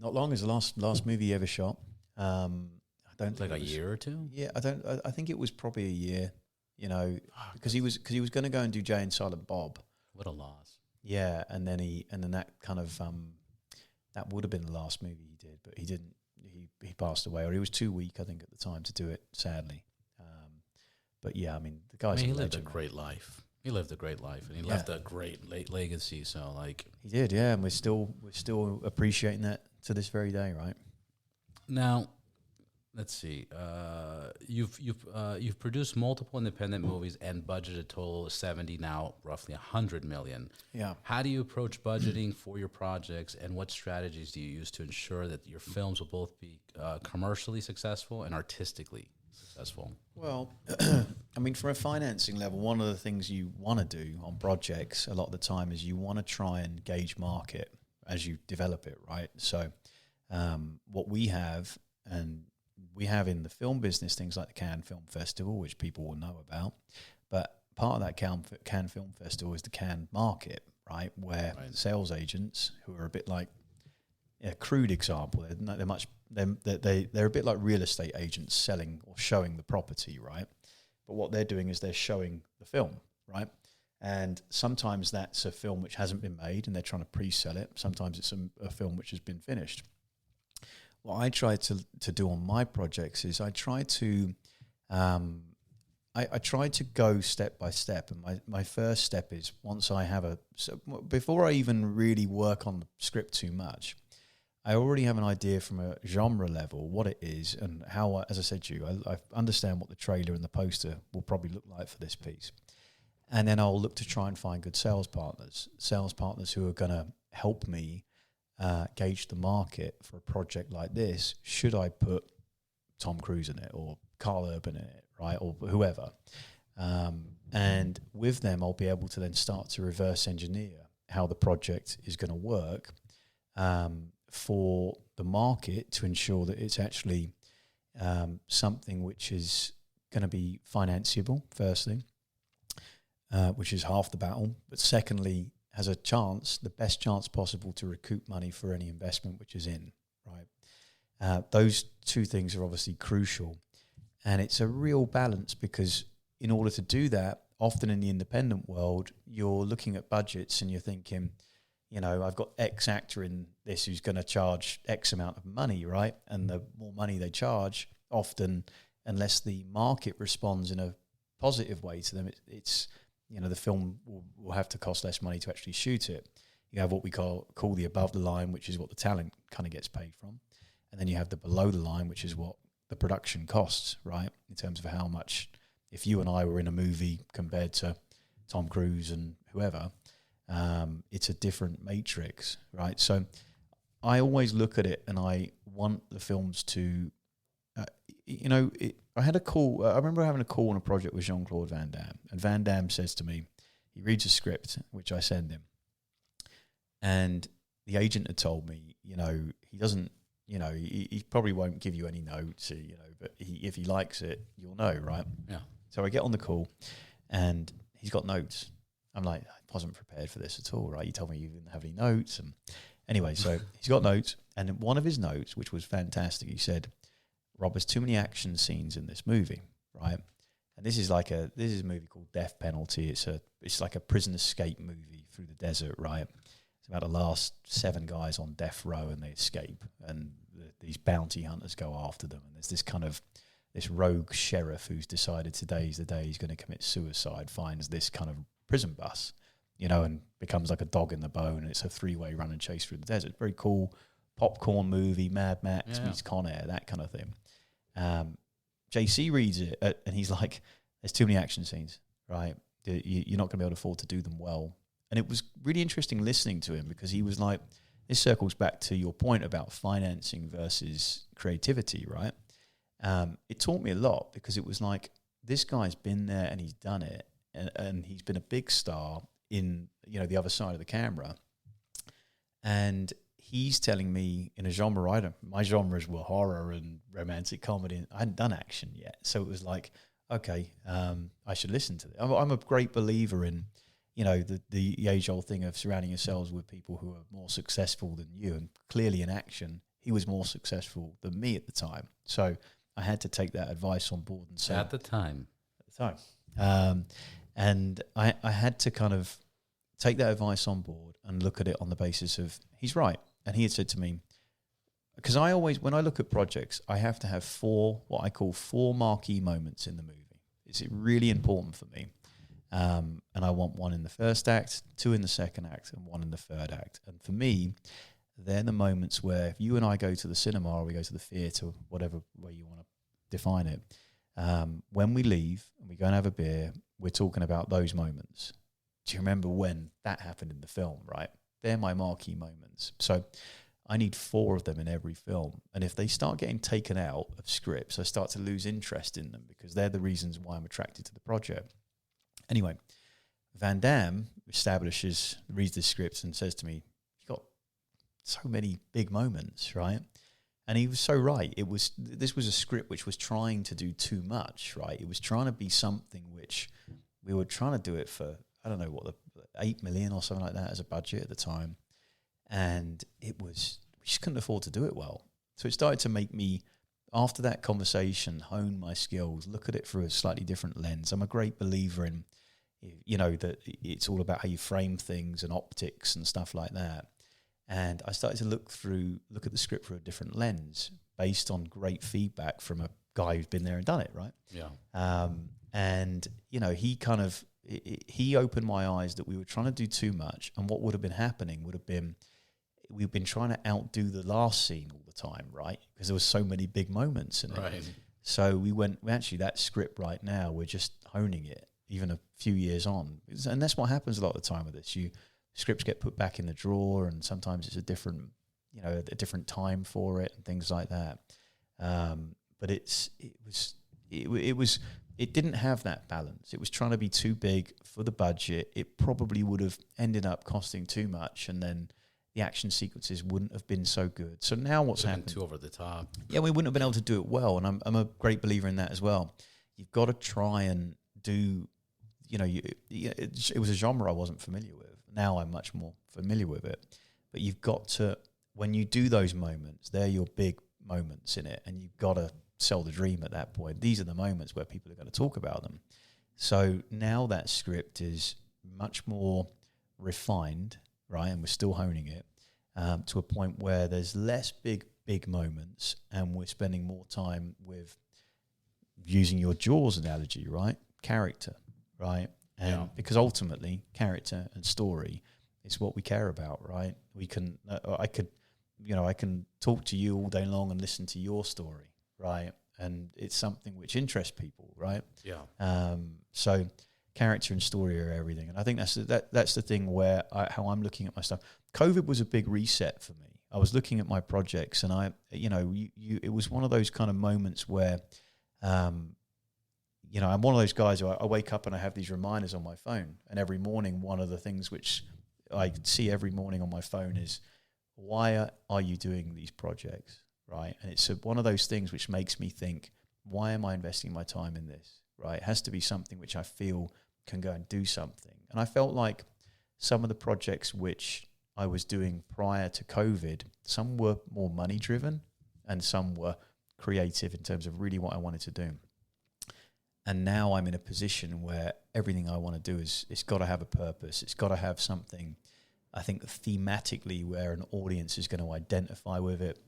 Not long. As the last movie he ever shot. I don't think like a year or two. Yeah, I think it was probably a year. Because he was going to go and do Jay and Silent Bob. What a loss. Yeah, and then that kind of that would have been the last movie he did, but he didn't. He passed away, or he was too weak, I think, at the time to do it. Sadly. But yeah, I mean, the guy's. He lived a great life. He lived a great life, and he left a great legacy. So, like, he did, yeah, and we're still appreciating that to this very day, right? Now, let's see. You've produced multiple independent movies and budgeted a total of 70, now roughly 100 million. Yeah. How do you approach budgeting for your projects, and what strategies do you use to ensure that your films will both be commercially successful and artistically successful? Well, I mean, from a financing level, one of the things you want to do on projects a lot of the time is you want to try and gauge market as you develop it, right? So what we have, and we have in the film business, things like the Cannes Film Festival, which people will know about, but part of that Cannes Film Festival is the Cannes market, right? Where sales agents who are a bit like a crude example, they're a bit like real estate agents selling or showing the property, right? But what they're doing is they're showing the film, right? And sometimes that's a film which hasn't been made and they're trying to pre-sell it. Sometimes it's a film which has been finished. What I try to do on my projects is I try to go step by step. And my first step is once I have before I even really work on the script too much, I already have an idea from a genre level what it is and how, as I said to you, I understand what the trailer and the poster will probably look like for this piece. And then I'll look to try and find good sales partners who are going to help me gauge the market for a project like this. Should I put Tom Cruise in it or Carl Urban in it, right, or whoever? And with them, I'll be able to then start to reverse engineer how the project is going to work for the market to ensure that it's actually something which is going to be financeable, firstly. Which is half the battle, but secondly, has the best chance possible to recoup money for any investment which is in, right? Those two things are obviously crucial. And it's a real balance because in order to do that, often in the independent world, you're looking at budgets and you're thinking, I've got X actor in this who's going to charge X amount of money, right? And the more money they charge, often, unless the market responds in a positive way to them, it's the film will have to cost less money to actually shoot it. You have what we call the above the line, which is what the talent kind of gets paid from. And then you have the below the line, which is what the production costs, right? In terms of how much, if you and I were in a movie compared to Tom Cruise and whoever, it's a different matrix, right? So I always look at it and I want the films to, I had a call. I remember having a call on a project with Jean-Claude Van Damme, and Van Damme says to me, he reads a script which I send him, and the agent had told me, he doesn't, he probably won't give you any notes, but if he likes it, you'll know, right? Yeah. So I get on the call, and he's got notes. I'm like, I wasn't prepared for this at all, right? You told me you didn't have any notes, and anyway, so he's got notes, and in one of his notes, which was fantastic, he said, Rob, there's too many action scenes in this movie, right? And this is a movie called Death Penalty. It's like a prison escape movie through the desert, right? It's about the last 7 guys on death row and they escape, and these bounty hunters go after them. And there's this rogue sheriff who's decided today's the day he's going to commit suicide, finds this kind of prison bus, and becomes like a dog in the bone. And it's a 3-way run and chase through the desert. Very cool popcorn movie, Mad Max meets Con Air, that kind of thing. JC reads it and he's like, there's too many action scenes, right? You're not going to be able to afford to do them well. And it was really interesting listening to him because he was like, this circles back to your point about financing versus creativity, right? It taught me a lot because it was like, this guy's been there and he's done it. And he's been a big star in, the other side of the camera. And he's telling me in a genre, my genres were horror and romantic comedy. I hadn't done action yet. So it was like, okay, I should listen to it. I'm a great believer in, the age-old thing of surrounding yourselves with people who are more successful than you. And clearly in action, he was more successful than me at the time. So I had to take that advice on board. And say, At the time. And I had to kind of take that advice on board and look at it on the basis of, he's right. And he had said to me, because when I look at projects, I have to have what I call 4 marquee moments in the movie. It's really important for me. And I want 1 in the first act, 2 in the second act, and 1 in the third act. And for me, they're the moments where if you and I go to the cinema or we go to the theatre, whatever way you want to define it, when we leave and we go and have a beer, we're talking about those moments. Do you remember when that happened in the film, right? They're my marquee moments. So I need 4 of them in every film. And if they start getting taken out of scripts, I start to lose interest in them because they're the reasons why I'm attracted to the project. Anyway, Van Damme reads the script and says to me, you've got so many big moments, right? And he was so right. This was a script which was trying to do too much, right? It was trying to be something which we were trying to do it for, I don't know what $8 million or something like that as a budget at the time. And we just couldn't afford to do it well. So it started to make me, after that conversation, hone my skills, look at it through a slightly different lens. I'm a great believer in, that it's all about how you frame things and optics and stuff like that. And I started to look at the script through a different lens based on great feedback from a guy who's been there and done it, right? Yeah. And, he opened my eyes that we were trying to do too much. And what would have been happening would have been, we've been trying to outdo the last scene all the time, right? Because there was so many big moments in it. Right. So that script right now, we're just honing it, even a few years on. And that's what happens a lot of the time with this. Scripts get put back in the drawer, and sometimes it's a different time for it and things like that. But it didn't have that balance. It was trying to be too big for the budget. It probably would have ended up costing too much, and then the action sequences wouldn't have been so good. So now what's happened? Too over the top. Yeah, we wouldn't have been able to do it well, and I'm a great believer in that as well. You've got to try and do, it was a genre I wasn't familiar with. Now I'm much more familiar with it. But you've got to, when you do those moments, they're your big moments in it, and you've got to sell the dream at that point. These are the moments where people are going to talk about them. So now that script is much more refined, right? And we're still honing it to a point where there's less big moments, and we're spending more time with, using your Jaws analogy, right? Character, right? And because ultimately character and story is what we care about, right? We can, I can talk to you all day long and listen to your story, right? And it's something which interests people, right? Yeah. So character and story are everything. And I think that's the thing where how I'm looking at my stuff. COVID was a big reset for me. I was looking at my projects, and it was one of those kind of moments where, I'm one of those guys who I wake up and I have these reminders on my phone. And every morning, one of the things which I see every morning on my phone is, why are you doing these projects, right? And it's one of those things which makes me think, why am I investing my time in this, right? It has to be something which I feel can go and do something. And I felt like some of the projects which I was doing prior to COVID, some were more money driven and some were creative in terms of really what I wanted to do. And now I'm in a position where everything I want to do it's got to have a purpose. It's got to have something, I think, thematically where an audience is going to identify with it.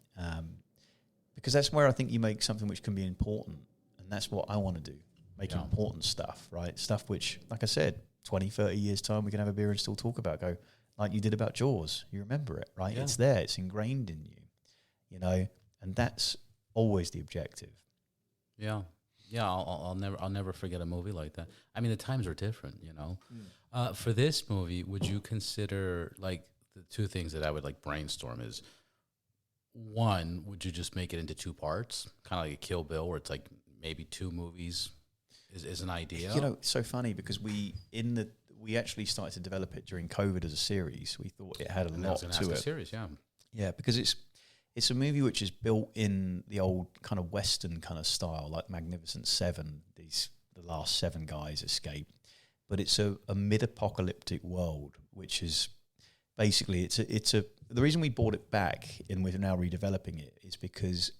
Because that's where I think you make something which can be important. And that's what I want to do, make important stuff, right? Stuff which, like I said, 20, 30 years' time, we can have a beer and still talk about, go like you did about Jaws. You remember it, right? Yeah. It's there. It's ingrained in you, and that's always the objective. Yeah. Yeah, I'll never forget a movie like that. I mean, the times are different, For this movie, would you consider, like, the two things that I would, like, brainstorm is, one, would you just make it into two parts, kind of like a Kill Bill, where it's, like, maybe two movies is an idea? It's so funny because we actually started to develop it during COVID as a series. We thought it had a lot to it. Series, yeah. Yeah, because it's a movie which is built in the old kind of Western kind of style, like Magnificent Seven. The last seven guys escape, but it's a mid-apocalyptic world, which is basically the reason we brought it back and we're now redeveloping it is because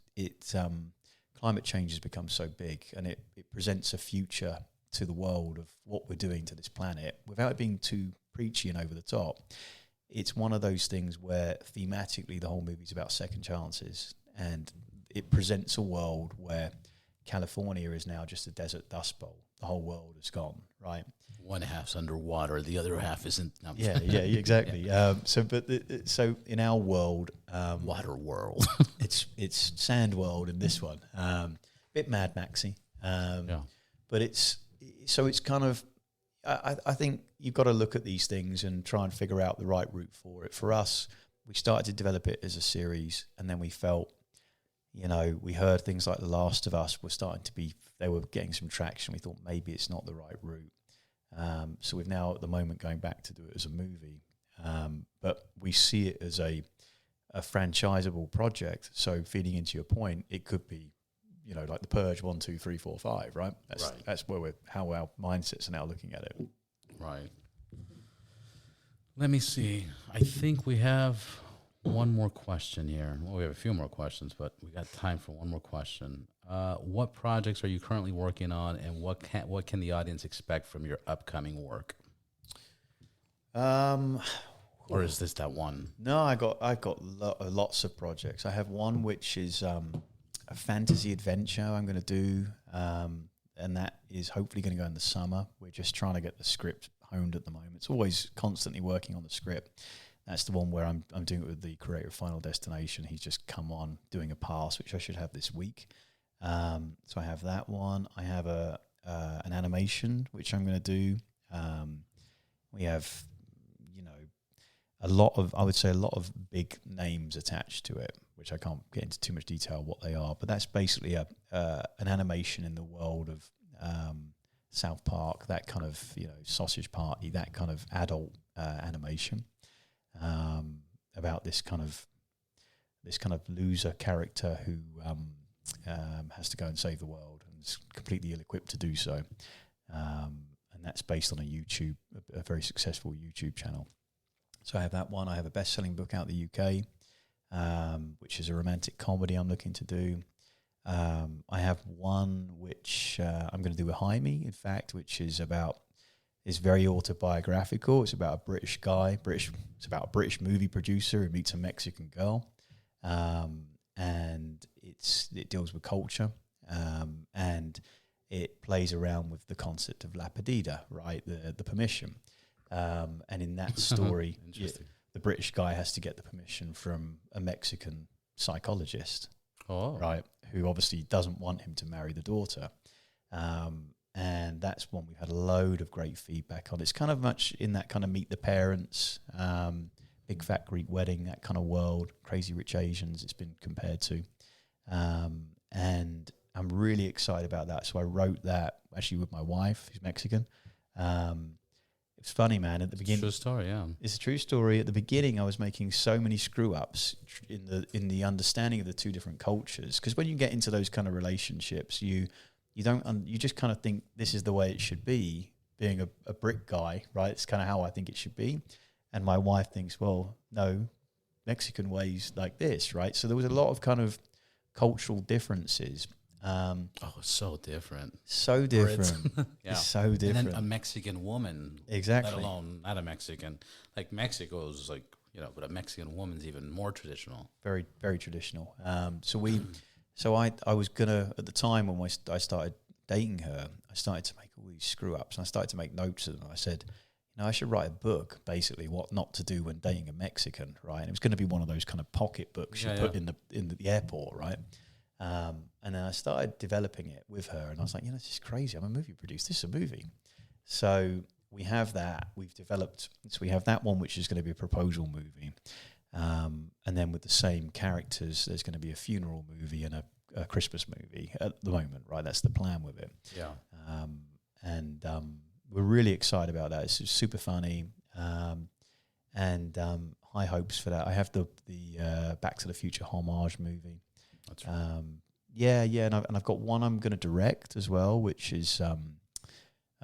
climate change has become so big, and it presents a future to the world of what we're doing to this planet without it being too preachy and over the top. It's one of those things where thematically the whole movie's about second chances, and it presents a world where California is now just a desert dust bowl. The whole world is gone, right? One half's underwater, the other half isn't. Yeah, exactly. Yeah. So in our world, water world, it's sand world in this one. Bit Mad Maxy, but it's kind of. I think you've got to look at these things and try and figure out the right route for it. For us, we started to develop it as a series, and then we felt, we heard things like The Last of Us they were getting some traction. We thought maybe it's not the right route. So we've now at the moment going back to do it as a movie. But we see it as a franchisable project. So feeding into your point, it could be, like The Purge 1, 2, 3, 4, 5, right? That's where how our mindsets are now looking at it. Right. Let me see. I think we have one more question here. Well, we have a few more questions, but we got time for one more question. What projects are you currently working on, and what can the audience expect from your upcoming work? Or is this that one? No, I got lots of projects. I have one which is a fantasy adventure I'm going to do, and that is hopefully going to go in the summer. We're just trying to get the script honed at the moment. It's always constantly working on the script. That's the one where I'm doing it with the creator of Final Destination. He's just come on doing a pass, which I should have this week. So I have that one. I have an animation which I'm going to do. We have, a lot of big names attached to it, which I can't get into too much detail what they are. But that's basically an animation in the world of South Park, that kind of Sausage Party, that kind of adult animation about this kind of loser character who has to go and save the world and is completely ill-equipped to do so. And that's based on a very successful YouTube channel. So I have that one. I have a best-selling book out the UK, which is a romantic comedy I'm looking to do. I have one which I'm going to do with Jaime, in fact, which is very autobiographical. It's about a British guy. It's about a British movie producer who meets a Mexican girl, and it deals with culture, and it plays around with the concept of la pedida, right? The permission. And in that story, the British guy has to get the permission from a Mexican psychologist, right? Who obviously doesn't want him to marry the daughter. And that's one we've had a load of great feedback on. It's kind of much in that kind of Meet the Parents, Big Fat Greek Wedding, that kind of world, Crazy Rich Asians it's been compared to. And I'm really excited about that. So I wrote that actually with my wife, who's Mexican. It's funny, man. At the beginning, true story, yeah. It's a true story. At the beginning, I was making so many screw ups in the understanding of the two different cultures. Because when you get into those kind of relationships, you just kind of think this is the way it should be. Being a Brit guy, right? It's kind of how I think it should be. And my wife thinks, well, no, Mexican ways like this, right? So there was a lot of kind of cultural differences. It's so different. So different. Yeah. It's so different. And then a Mexican woman. Exactly. Let alone not a Mexican. Like Mexico is like, but a Mexican woman's even more traditional. Very, very traditional. So I was gonna, at the time when I started dating her, I started to make all these screw ups, and I started to make notes of them. I said, I should write a book, basically, what not to do when dating a Mexican, right? And it was going to be one of those kind of pocket books you put in the airport, right? And then I started developing it with her, and I was like, this is crazy. I'm a movie producer. This is a movie. So we have that. We have that one, which is going to be a proposal movie. And then with the same characters, there's going to be a funeral movie and a Christmas movie at the moment, right? That's the plan with it. Yeah. And we're really excited about that. It's just super funny. And high hopes for that. I have the Back to the Future homage movie. That's right. And I've got one I'm going to direct as well, which is a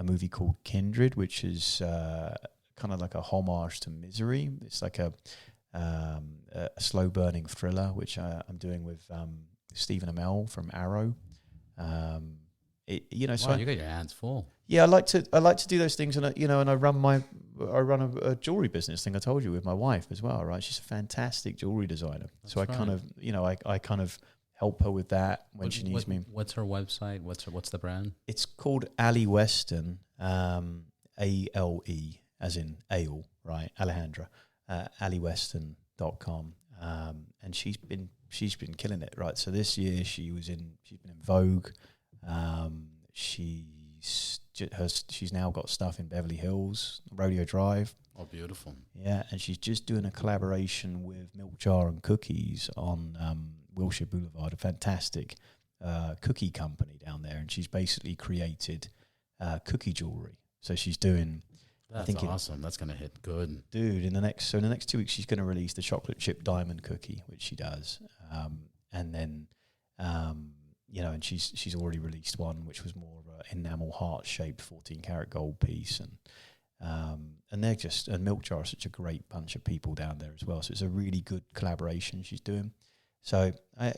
movie called Kindred, which is kind of like a homage to Misery. It's like a slow burning thriller, which I'm doing with Stephen Amell from Arrow. You got your hands full. Yeah, I like to do those things, and I run a jewelry business thing I told you with my wife as well, right? She's a fantastic jewelry designer. That's so I kind of help her with that when she needs me. What's her website? What's the brand? It's called Ali Weston, ALE as in ale, right? Alejandra, aliweston.com. And she's been killing it, right? So this year she's been in Vogue. She's now got stuff in Beverly Hills, Rodeo Drive. Oh, beautiful. Yeah, and she's just doing a collaboration with Milk Jar and Cookies on Wilshire Boulevard, a fantastic cookie company down there, and she's basically created cookie jewelry. So she's doing... That's awesome. That's going to hit good. Dude, in the next 2 weeks, she's going to release the chocolate chip diamond cookie, which she does. And then... and she's already released one which was more of an enamel heart-shaped 14-karat gold piece, And they're just, and Milk Jar are such a great bunch of people down there as well. So it's a really good collaboration she's doing. So I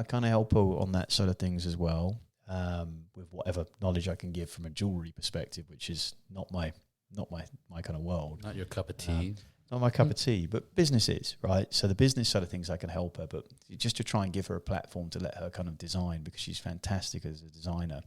kind of help her on that sort of things as well, with whatever knowledge I can give from a jewelry perspective, which is not my kind of world. Not your cup of tea. Not my cup of tea, but business is, right? So the business side of things, I can help her, but just to try and give her a platform to let her kind of design, because she's fantastic as a designer.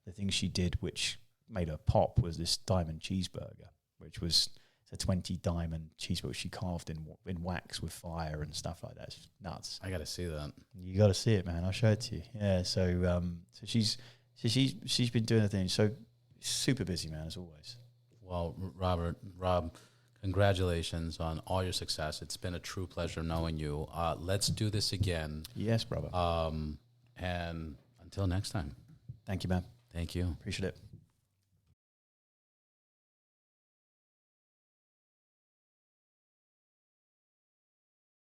The thing she did, which made her pop, was this diamond cheeseburger, which was a 20 diamond cheeseburger she carved in wax with fire and stuff like that. It's nuts. I got to see that. You got to see it, man. I'll show it to you. Yeah. So she's been doing a thing. So super busy, man, as always. Well, Rob, congratulations on all your success. It's been a true pleasure knowing you. Let's do this again. Yes, brother. And until next time. Thank you, man. Thank you. Appreciate it.